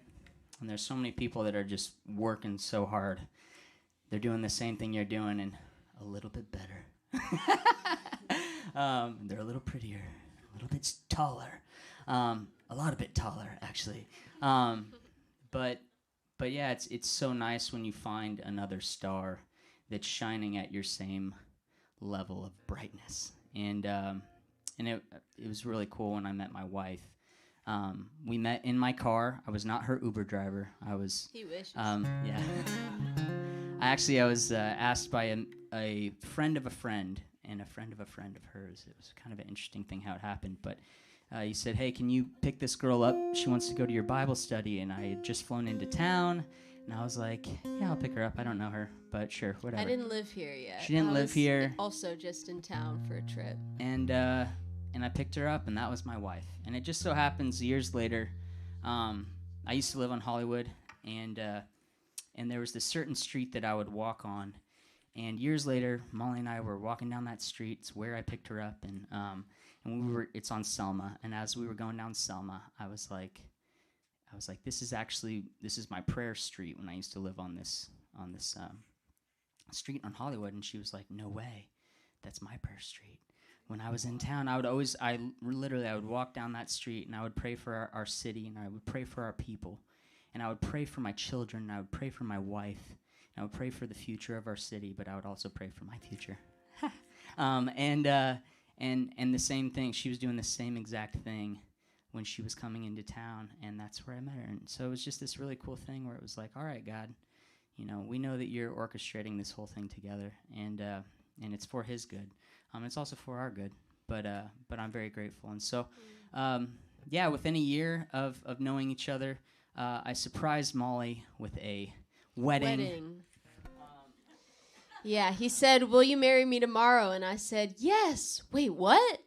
And there's so many people that are just working so hard. They're doing the same thing you're doing and a little bit better. They're a little prettier, a little bit taller, a lot a bit taller actually. But yeah, it's so nice when you find another star that's shining at your same level of brightness. And it was really cool when I met my wife. We met in my car. I was not her Uber driver. I was. He wishes. Yeah. I was asked by a friend of a friend and a friend of a friend of hers. It was kind of an interesting thing how it happened, but he said, "Hey, can you pick this girl up? She wants to go to your Bible study." And I had just flown into town, and I was like, "Yeah, I'll pick her up. I don't know her, but sure, whatever." I didn't live here yet. She didn't live here. Also, just in town for a trip. And I picked her up, and that was my wife. And it just so happens years later, I used to live on Hollywood, and there was this certain street that I would walk on. And years later, Molly and I were walking down that street. It's where I picked her up, and it's on Selma. And as we were going down Selma, I was like, this is my prayer street when I used to live on this street on Hollywood. And she was like, "No way, that's my prayer street." When I was in town, I would walk down that street, and I would pray for our city, and I would pray for our people, and I would pray for my children, and I would pray for my wife, and I would pray for the future of our city, but I would also pray for my future. And the same thing, she was doing the same exact thing when she was coming into town, and that's where I met her. And so it was just this really cool thing where it was like, all right, God, we know that you're orchestrating this whole thing together, and it's for His good. It's also for our good, but I'm very grateful. And so, yeah, within a year of knowing each other, I surprised Molly with a wedding. Yeah, he said, "Will you marry me tomorrow?" And I said, "Yes." Wait, what?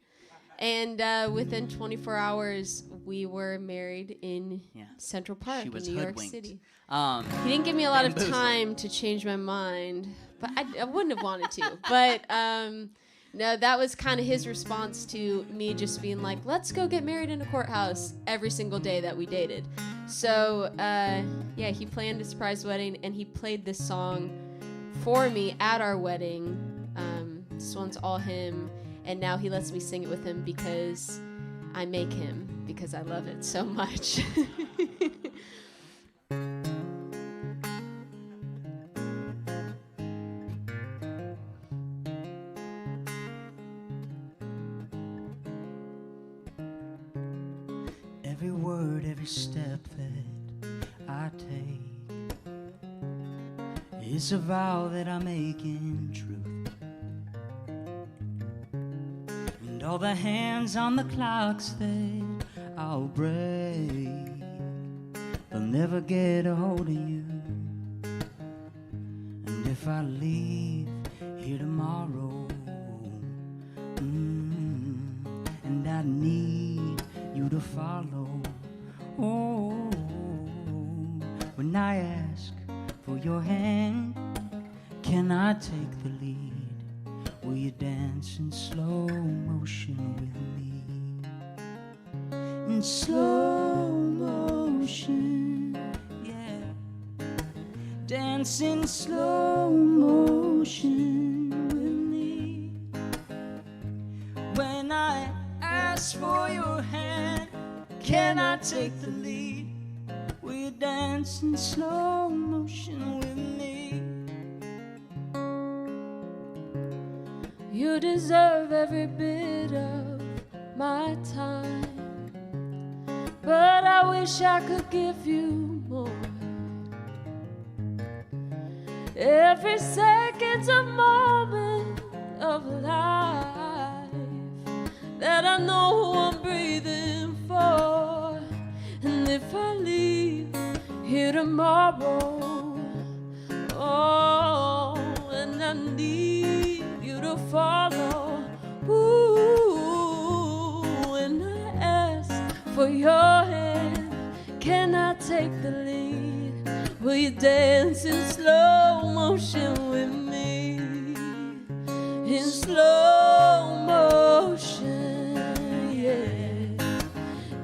And within 24 hours, we were married in Central Park She was in New York hoodwinked. City. He didn't give me a lot of time to change my mind, but I wouldn't have wanted to. But no, that was kind of his response to me just being like, let's go get married in a courthouse every single day that we dated. So, yeah, he planned a surprise wedding, and he played this song for me at our wedding. This one's all him, and now he lets me sing it with him because I make him, because I love it so much. Every word, every step that I take is a vow that I make in truth. And all the hands on the clocks that I'll break, they'll never get a hold of you. And if I leave here tomorrow, and I need you to follow. Oh, when I ask for your hand, can I take the lead? Will you dance in slow motion with me? In slow motion, yeah. Dance in slow motion with me. When I ask for your hand, can I take the lead? Will you dance in slow motion with me? You deserve every bit of my time, but I wish I could give you more. Every second's a moment of life that I know who I'm breathing for. And if I leave here tomorrow, oh, and I need you to follow, ooh, when I ask for your hand, can I take the lead? Will you dance in slow motion with me? In slow motion, yeah.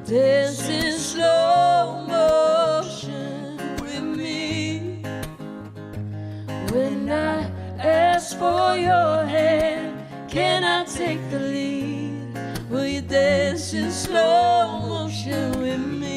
Dance in slow motion with me. When I ask for your hand, can I take the lead? Will you dance in slow motion with me?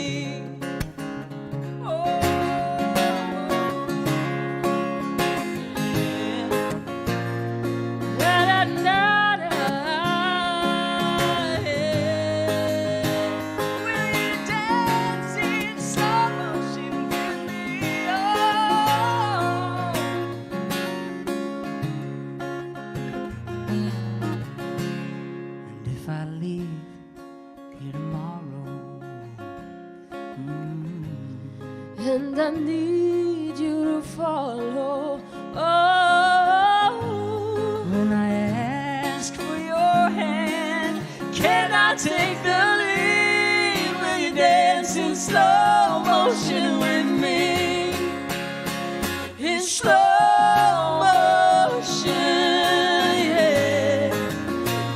And I need you to follow. Oh, when I ask for your hand, can I take the lead? Will you dance in slow motion with me? In slow motion, yeah.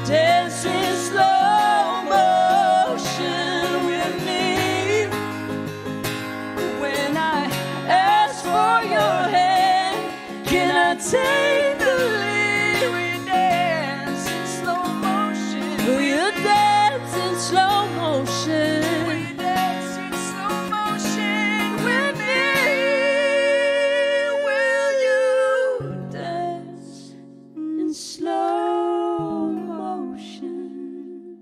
Dance in slow motion with me. When I ask for your hand, can I take the lead? Will you dance in slow motion? will you dance in slow motion? Will you dance in slow motion with me? Will you Dance in slow motion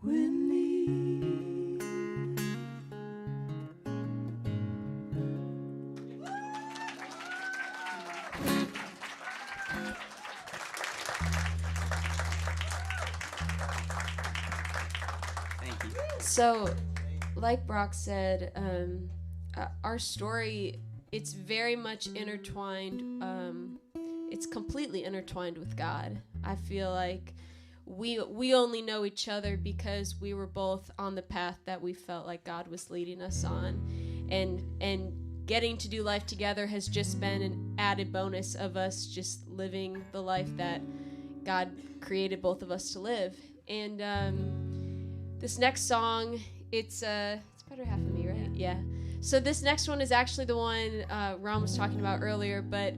with me? So, like Brock said, our story, it's very much intertwined. It's completely intertwined with God. I feel like we only know each other because we were both on the path that we felt like God was leading us on, and getting to do life together has just been an added bonus of us just living the life that God created both of us to live. And this next song, it's Better Half of Me, right? Yeah. So this next one is actually the one Ron was talking about earlier, but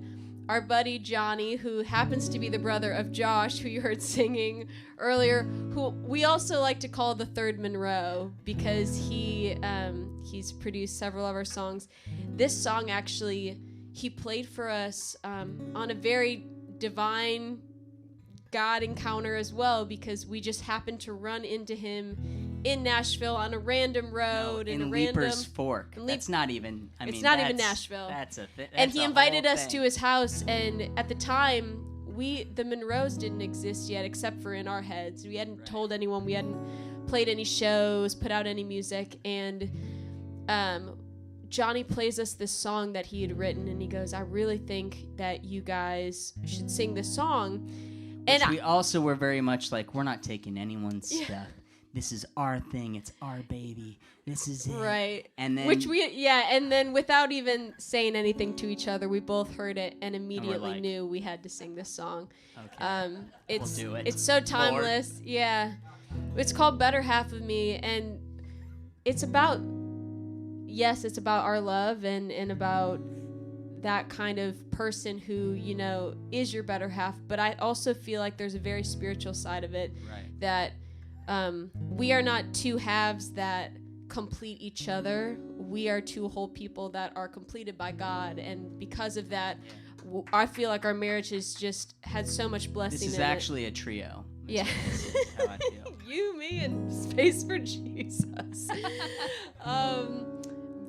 our buddy Johnny, who happens to be the brother of Josh, who you heard singing earlier, who we also like to call the third Monroe because he's produced several of our songs. This song actually he played for us on a very divine God encounter as well, because we just happened to run into him in Nashville on a random road in Leaper's Fork. That's not even. It's not even Nashville. That's a thing. And he invited us to his house, and at the time, the Monroes didn't exist yet, except for in our heads. We hadn't told anyone. We hadn't played any shows, put out any music, and Johnny plays us this song that he had written, and he goes, "I really think that you guys should sing this song." And we also were very much like, we're not taking anyone's stuff. This is our thing. It's our baby. This is it. Right. And then and then without even saying anything to each other, we both heard it and immediately knew we had to sing this song. Okay. We'll do it. It's so timeless. Lord. Yeah. It's called Better Half of Me, and it's about our love and about that kind of person who, is your better half. But I also feel like there's a very spiritual side of it, that we are not two halves that complete each other. We are two whole people that are completed by God, and because of that, I feel like our marriage has just had so much blessing. This is actually a trio. Yeah. This is how I feel. You, me, and space for Jesus.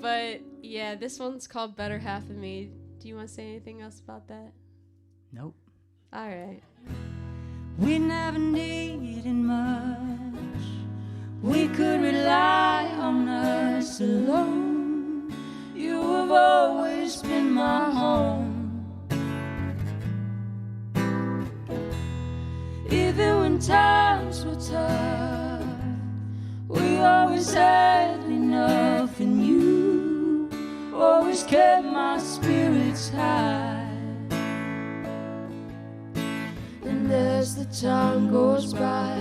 But yeah, this one's called Better Half of Me. Do you want to say anything else about that? Nope. All right. We never needed much. We could rely on us alone. You have always been my home. Even when times were tough, we always had enough, and you always kept my spirits high. And as the time goes by,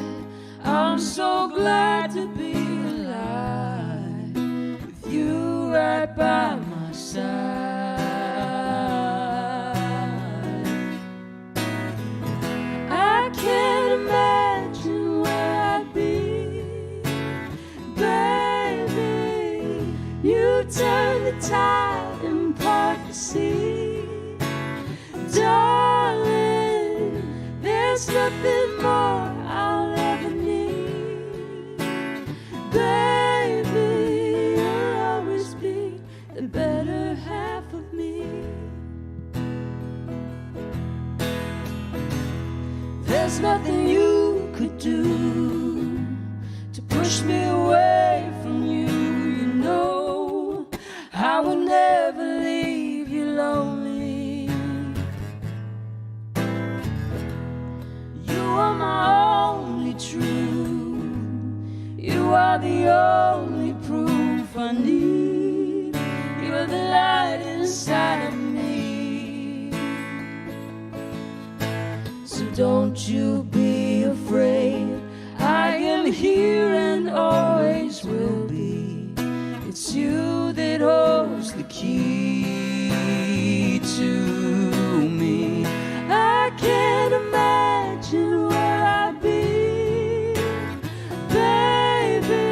I'm so glad to be alive with you right by my side. I can't imagine where I'd be, baby. You turn the tide and part the sea, darling. There's nothing more I'll ever need, baby. You'll always be the better half of me. There's nothing you could do to push me away from you. You know I will never leave you lonely. You are my only truth. You are the only proof I need. You're the light inside of me. So don't you be afraid. I am here and always will be. It's you that holds the key to me. I can't imagine where I'd be, baby.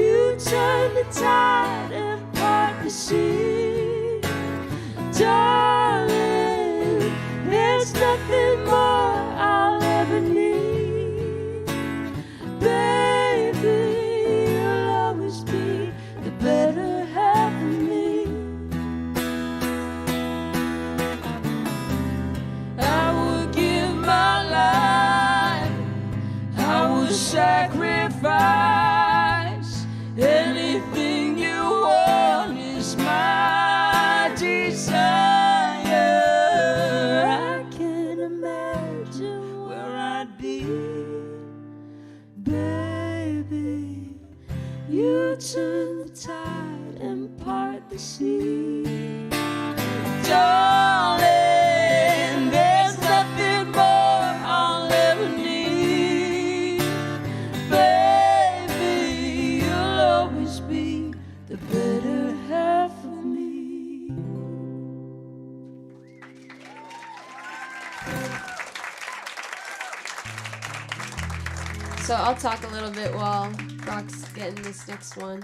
You turn the tide and part the sea, darling. There's nothing more I'll ever need, baby. You'll always be the better half of me. I would give my life, I would sacrifice will turn the tide and part the sea. Darling, there's nothing more I'll ever need. Baby, you'll always be the better half of me. So I'll talk a little bit while Brock's getting this next one.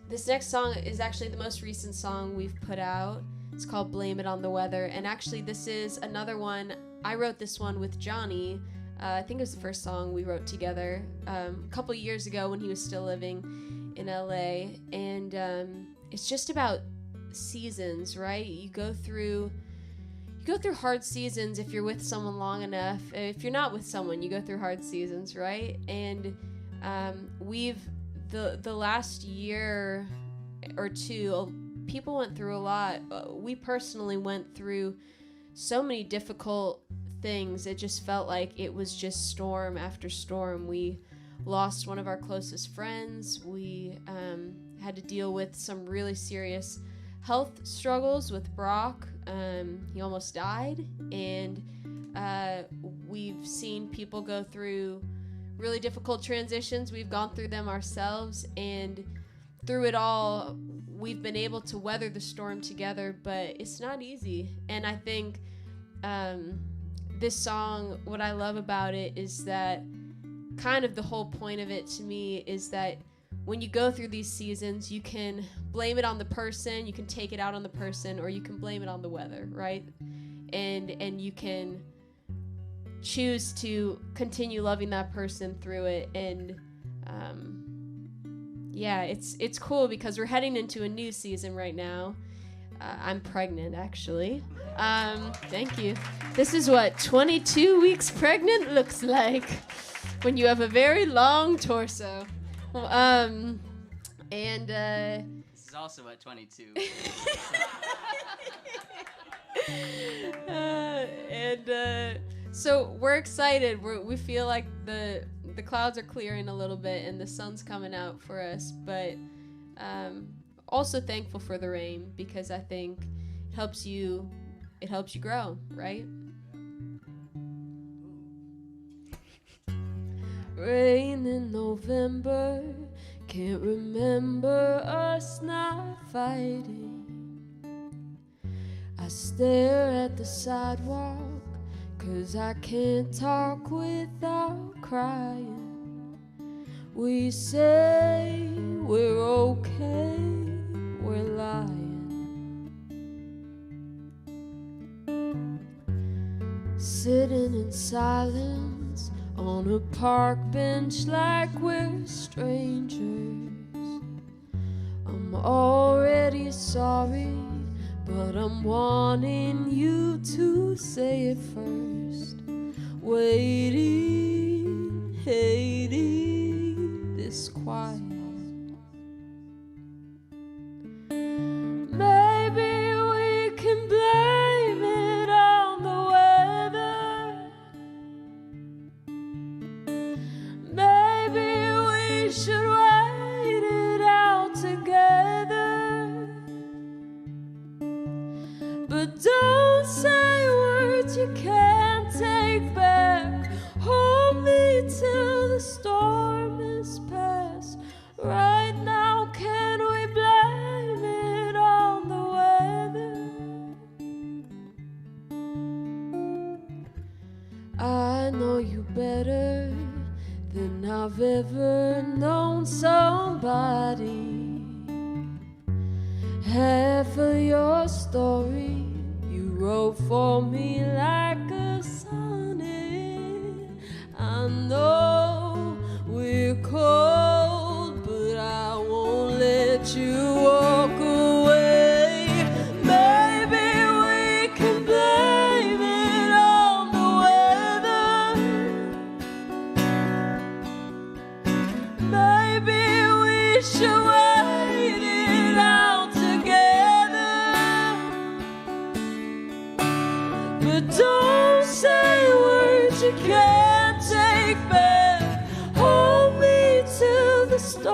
This next song is actually the most recent song we've put out. It's called Blame It on the Weather. And actually this is another one. I wrote this one with Johnny. I think it was the first song we wrote together a couple years ago when he was still living in LA. And it's just about seasons, right? You go through hard seasons if you're with someone long enough. If you're not with someone, you go through hard seasons, right? And we've the last year or two, people went through a lot. We personally went through so many difficult things. It just felt like it was just storm after storm. We lost one of our closest friends. We had to deal with some really serious health struggles with Brock. He almost died, and we've seen people go through really difficult transitions. We've gone through them ourselves, and through it all, we've been able to weather the storm together, but it's not easy. And I think this song, what I love about it is that kind of the whole point of it to me is that when you go through these seasons, you can blame it on the person, you can take it out on the person, or you can blame it on the weather, right? And you can choose to continue loving that person through it. And yeah, it's cool because we're heading into a new season right now. I'm pregnant, actually. Thank you. This is what 22 weeks pregnant looks like when you have a very long torso. This is also at 22. So we're excited. We feel like the clouds are clearing a little bit and the sun's coming out for us, but also thankful for the rain because I think it helps you grow, right? Rain in November, can't remember us not fighting. I stare at the sidewalk, 'cause I can't talk without crying. We say we're okay, we're lying. Sitting in silence on a park bench like we're strangers. I'm already sorry, but I'm wanting you to say it first. Waiting, hating this quiet. Maybe we can blame it on the weather. Maybe we should wait it out together. But don't say words you can't take back. Hold me till the storm is past. Right now, can we blame it on the weather? I know you better than I've ever known somebody. Half of your story you wrote for me like a sonnet. I know we're cold, but I won't let you walk away. Maybe we can blame it on the weather. Maybe we should wait it out together. But don't say words you can't take back. Hold me till the storm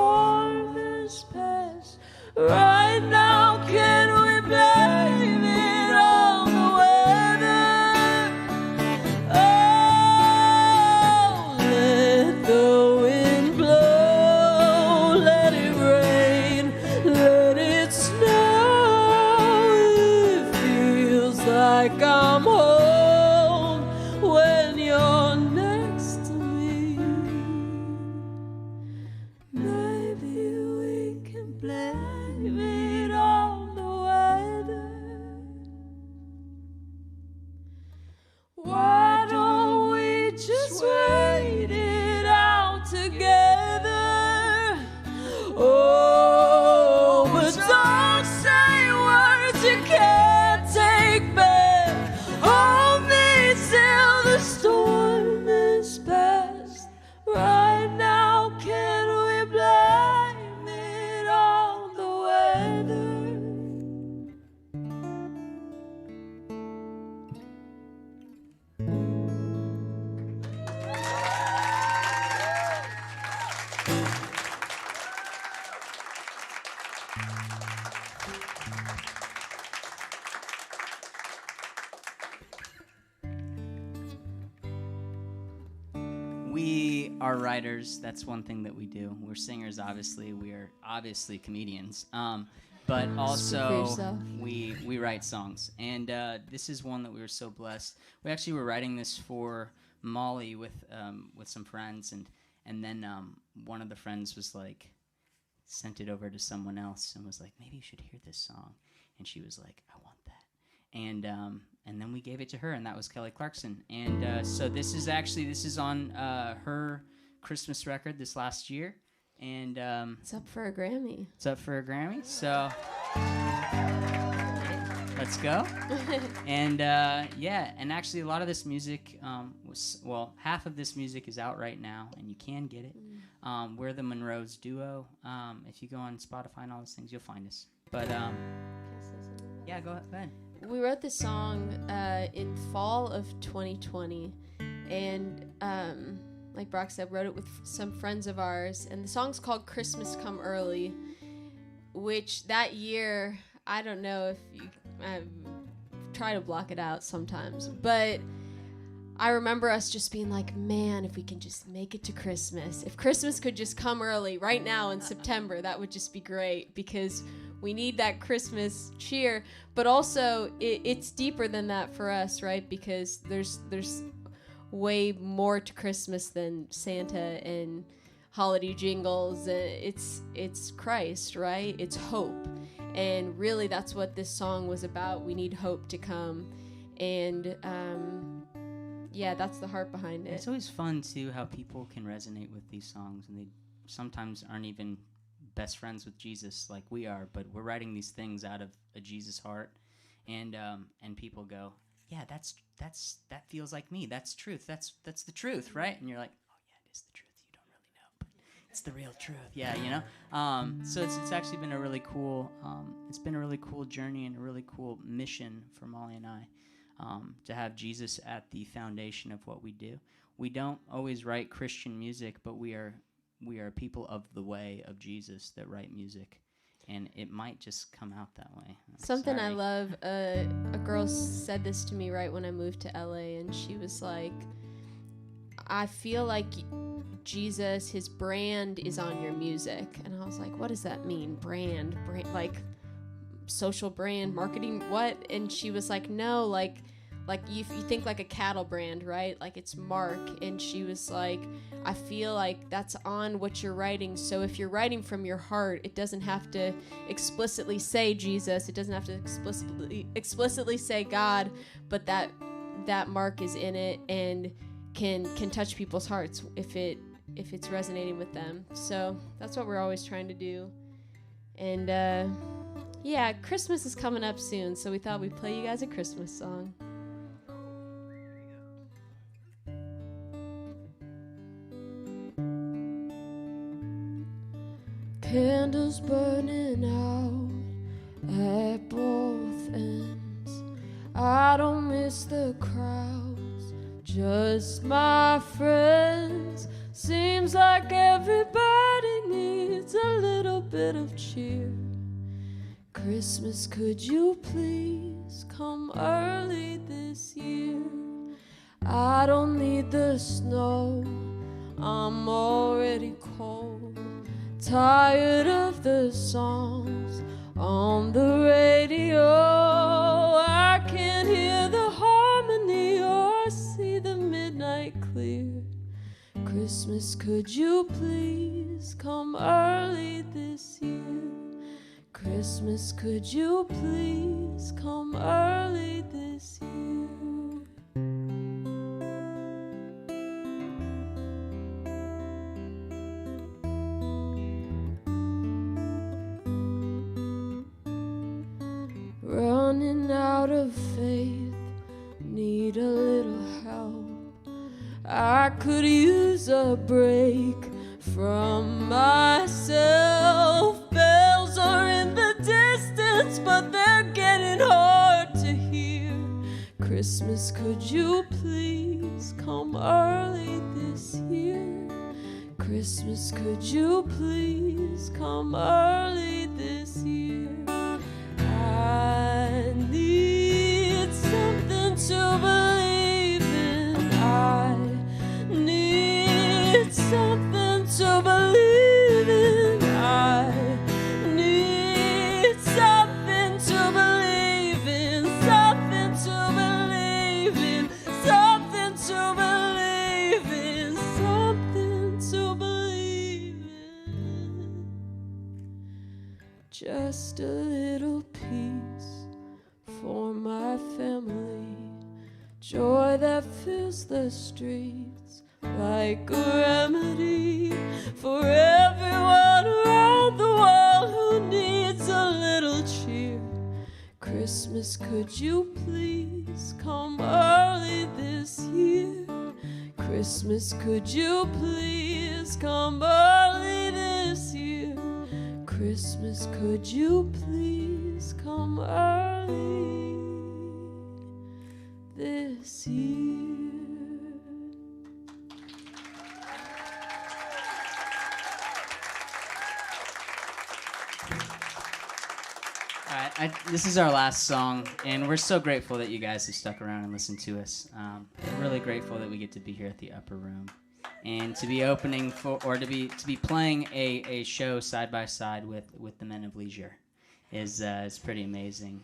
writers. That's one thing that we do. We're singers, obviously. We are obviously comedians. But also we write songs. And this is one that we were so blessed. We actually were writing this for Molly with some friends, and then one of the friends was like, sent it over to someone else and was like, maybe you should hear this song. And she was like, I want that. And then we gave it to her, and that was Kelly Clarkson. And so this is on her Christmas record this last year. And it's up for a Grammy. So let's go. And and actually a lot of this music half of this music is out right now, and you can get it. We're the Monroes duo. If you go on Spotify and all those things, you'll find us. But yeah, go ahead. We wrote this song in fall of 2020, and like Brock said, wrote it with some friends of ours, and the song's called Christmas Come Early, which that year, I don't know if you try to block it out sometimes, but I remember us just being like, man, if we can just make it to Christmas, if Christmas could just come early right now in September, that would just be great, because we need that Christmas cheer. But also it's deeper than that for us, right? Because there's way more to Christmas than Santa and holiday jingles. It's Christ, right? It's hope. And really that's what this song was about. We need hope to come. And that's the heart behind it. It's always fun too how people can resonate with these songs, and they sometimes aren't even best friends with Jesus like we are, but we're writing these things out of a Jesus heart, and people go, yeah, that feels like me. That's truth. That's the truth, right? And you're like, oh yeah, it is the truth. You don't really know, but it's the real truth. Yeah, you know. So it's actually been a really cool journey and a really cool mission for Molly and I, to have Jesus at the foundation of what we do. We don't always write Christian music, but we are people of the way of Jesus that write music, and it might just come out that way. Something I love, a girl said this to me right when I moved to LA, and she was like, I feel like Jesus, his brand is on your music. And I was like, what does that mean? Brand, like social brand, marketing, what? And she was like, no, like you think like a cattle brand, right? Like it's Mark. And she was like, I feel like that's on what you're writing. So if you're writing from your heart, it doesn't have to explicitly say Jesus. It doesn't have to explicitly say God, but that mark is in it and can touch people's hearts if it's resonating with them. So that's what we're always trying to do. And Christmas is coming up soon, so we thought we'd play you guys a Christmas song. Candles burning out at both ends. I don't miss the crowds, just my friends. Seems like everybody needs a little bit of cheer. Christmas, could you please come early this year? I don't need the snow, I'm already cold. Tired of the songs on the radio. I can't hear the harmony or see the midnight clear. Christmas, could you please come early this year? Christmas, could you please come early this year? Running out of faith, need a little help. I could use a break from myself. Bells are in the distance, but they're getting hard to hear. Christmas, could you please come early this year? Christmas, could you please come early this year? I need something to believe in. I need something to believe in. I need something to believe in. Something to believe in. Something to believe in. Something to believe in. Just a little peace for my family. Joy that fills the streets like a remedy for everyone around the world who needs a little cheer. Christmas, could you please come early this year? Christmas, could you please come early this year? Christmas, could you please come early this year? All right, this is our last song, and we're so grateful that you guys have stuck around and listened to us. We're really grateful that we get to be here at the Upper Room, and to be opening for, or to be playing a show side by side with the Men of Leisure is pretty amazing.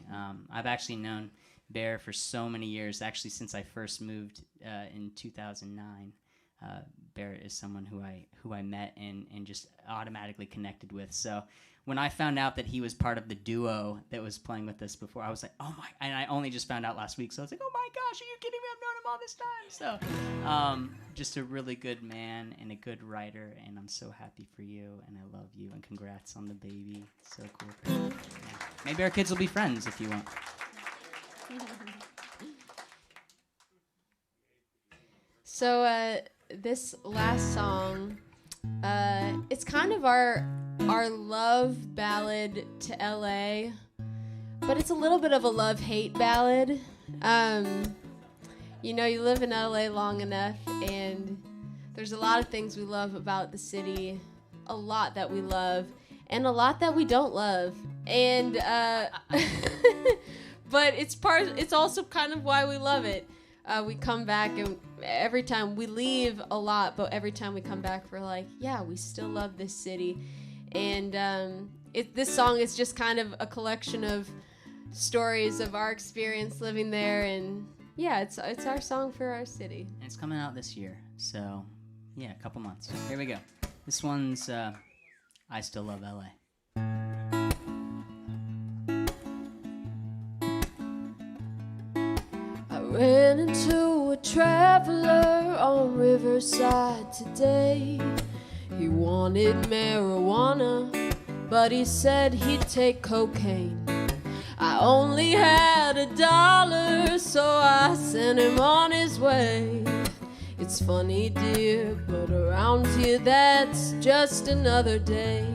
I've actually known Bear for so many years, actually since I first moved in 2009. Barrett is someone who I met and just automatically connected with. So when I found out that he was part of the duo that was playing with us before, I was like, oh my, and I only just found out last week, so I was like, oh my gosh, are you kidding me? I've known him all this time. So just a really good man and a good writer, and I'm so happy for you, and I love you, and congrats on the baby. So cool. Yeah. Maybe our kids will be friends if you want. So this last song, it's kind of our love ballad to LA, but it's a little bit of a love-hate ballad. You know, you live in LA long enough, and there's a lot of things we love about the city, a lot that we love, and a lot that we don't love. And but it's also kind of why we love it. We come back, and every time we leave a lot, but every time we come back, we're like, yeah, we still love this city. And this song is just kind of a collection of stories of our experience living there, and yeah, it's our song for our city. And it's coming out this year, so yeah, a couple months. Here we go. This one's I Still Love LA. I ran into a traveler on Riverside today. He wanted marijuana, but he said he'd take cocaine. I only had $1, so I sent him on his way. It's funny, dear, but around here that's just another day.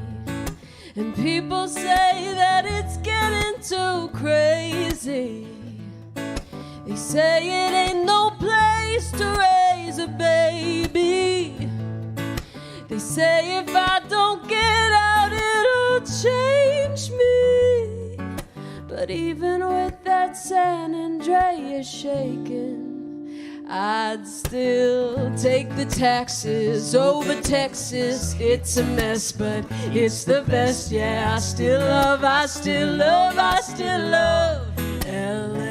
And people say that it's getting too crazy. They say it ain't no place to raise a baby. They say if I don't get out, it'll change me. But even with that San Andreas shaking, I'd still take the taxes over Texas. It's a mess, but it's the best. Yeah, I still love LA.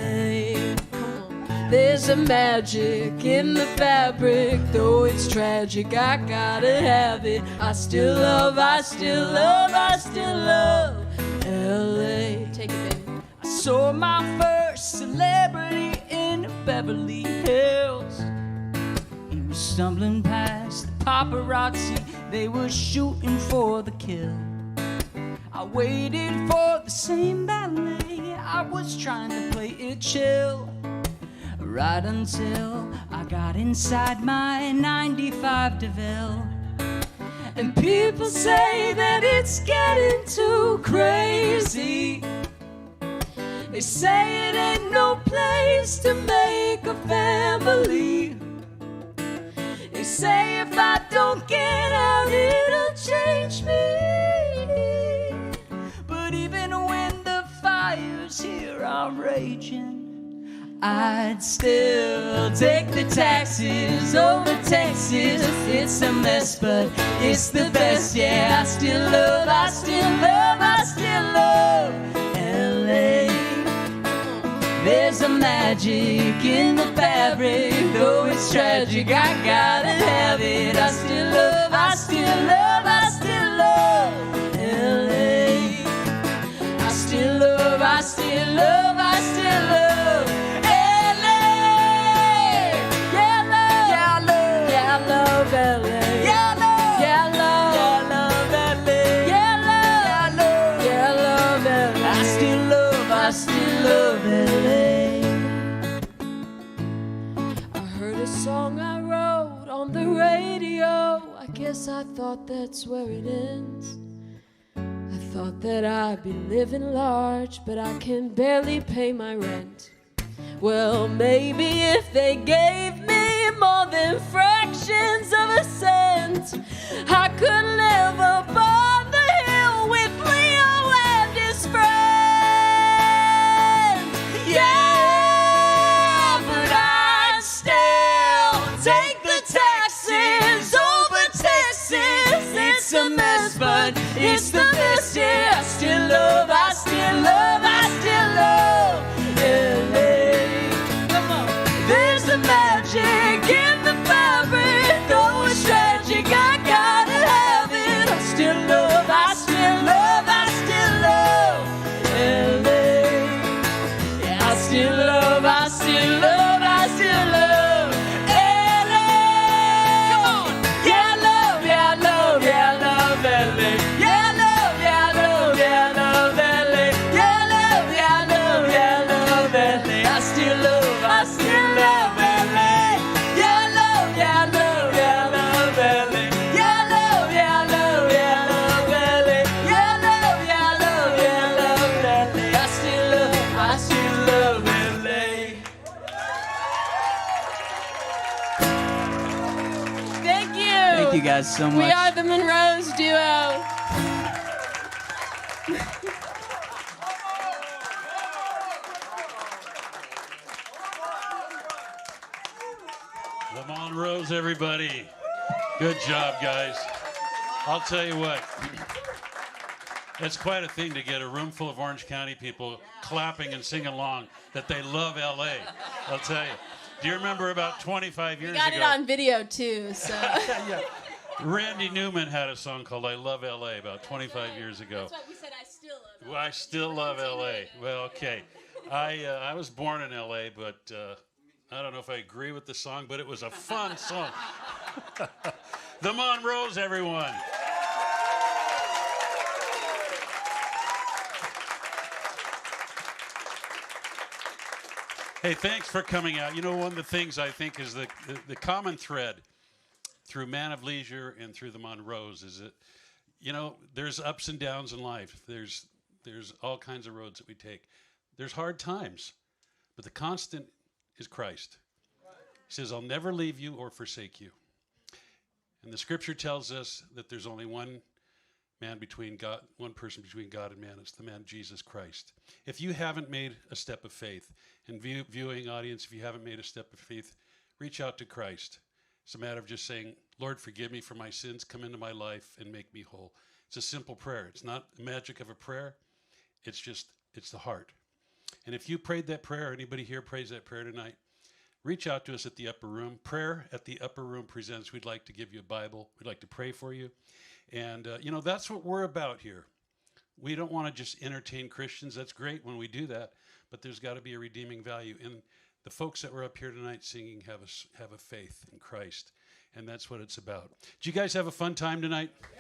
There's a magic in the fabric, though it's tragic, I gotta have it. I still love LA. Take it, baby. I saw my first celebrity in Beverly Hills. He was stumbling past the paparazzi, they were shooting for the kill. I waited for the same ballet, I was trying to play it chill. Right until I got inside my 95 DeVille. And people say that it's getting too crazy. They say it ain't no place to make a family. They say if I don't get out, it'll change me. But even when the fire's here, I'm raging. I'd still take the taxis over Texas. It's a mess, but it's the best. Yeah, I still love LA. There's a magic in the fabric, though it's tragic, I gotta have it. I still love LA. I still love song I wrote on the radio. I guess I thought that's where it ends. I thought that I'd be living large, but I can barely pay my rent. Well, maybe if they gave me more than fractions of a cent, I could live above the hill with Leo and his friends. Yeah, but I'd still take the taxis over Texas. It's a mess, but it's the best. Yeah, I still love LA. Come on. There's a magic in the fabric, though it's tragic, I gotta have it. I still love LA. Yeah, I still love LA. Come on. Yeah, I love LA. Yeah, I love LA. Yeah, I love LA. Yeah, I love LA. I still love LA. Yeah, I love LA. Yeah, I love LA. Yeah, I love LA. Yeah, I love LA. I still love LA. Thank you. Thank you guys so much. We are the Monroes duo. The Monroes, everybody. Good job, guys. I'll tell you what. It's quite a thing to get a room full of Orange County people clapping and singing along that they love LA. I'll tell you. Do you remember about 25 years Got ago? it on video too, so. Yeah. Randy Newman had a song called I Love LA about 25 years ago. That's what we said. I still love Well, I still love LA. Well, okay. I was born in LA, but I don't know if I agree with the song, but it was a fun song. The Monroes, everyone. Hey, thanks for coming out. You know, one of the things I think is the common thread through Man of Leisure and through the Monroes is that, you know, there's ups and downs in life. There's all kinds of roads that we take. There's hard times, but the constant is Christ. He says, I'll never leave you or forsake you. And the scripture tells us that there's only one person between God and man. It's the man Jesus Christ. If you haven't made a step of faith, and viewing audience, if you haven't made a step of faith, reach out to Christ. It's a matter of just saying, Lord, forgive me for my sins, come into my life and make me whole. It's a simple prayer. It's not the magic of a prayer. It's the heart. And if you prayed that prayer, or anybody here prays that prayer tonight, reach out to us at the Upper Room. Prayer at the Upper Room presents. We'd like to give you a Bible. We'd like to pray for you. And, you know, that's what we're about here. We don't want to just entertain Christians. That's great when we do that. But there's got to be a redeeming value. And the folks that were up here tonight singing have a faith in Christ. And that's what it's about. Did you guys have a fun time tonight? Yeah.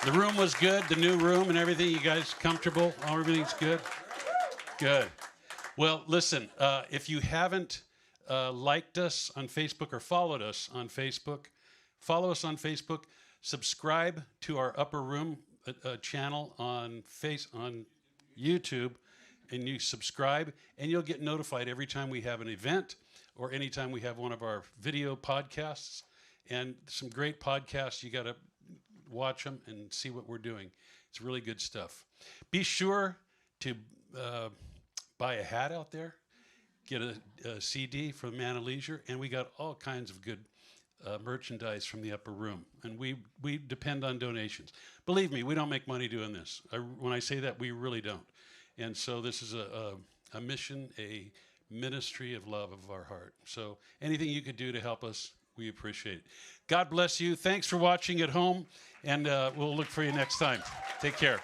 The room was good, the new room and everything. You guys comfortable? Everything's good? Good. Well, listen, if you haven't liked us on Facebook or followed us on Facebook, follow us on Facebook. Subscribe to our Upper Room channel on YouTube, and you subscribe, and you'll get notified every time we have an event or anytime we have one of our video podcasts. And some great podcasts. You got to watch them and see what we're doing. It's really good stuff. Be sure to buy a hat out there, get a CD for the Man of Leisure, and we got all kinds of good merchandise from the upper room. And we depend on donations. Believe me, we don't make money doing this. When I say that, we really don't. And so this is a mission, a ministry of love of our heart. So anything you could do to help us, we appreciate it. God bless you. Thanks for watching at home, and we'll look for you next time. Take care.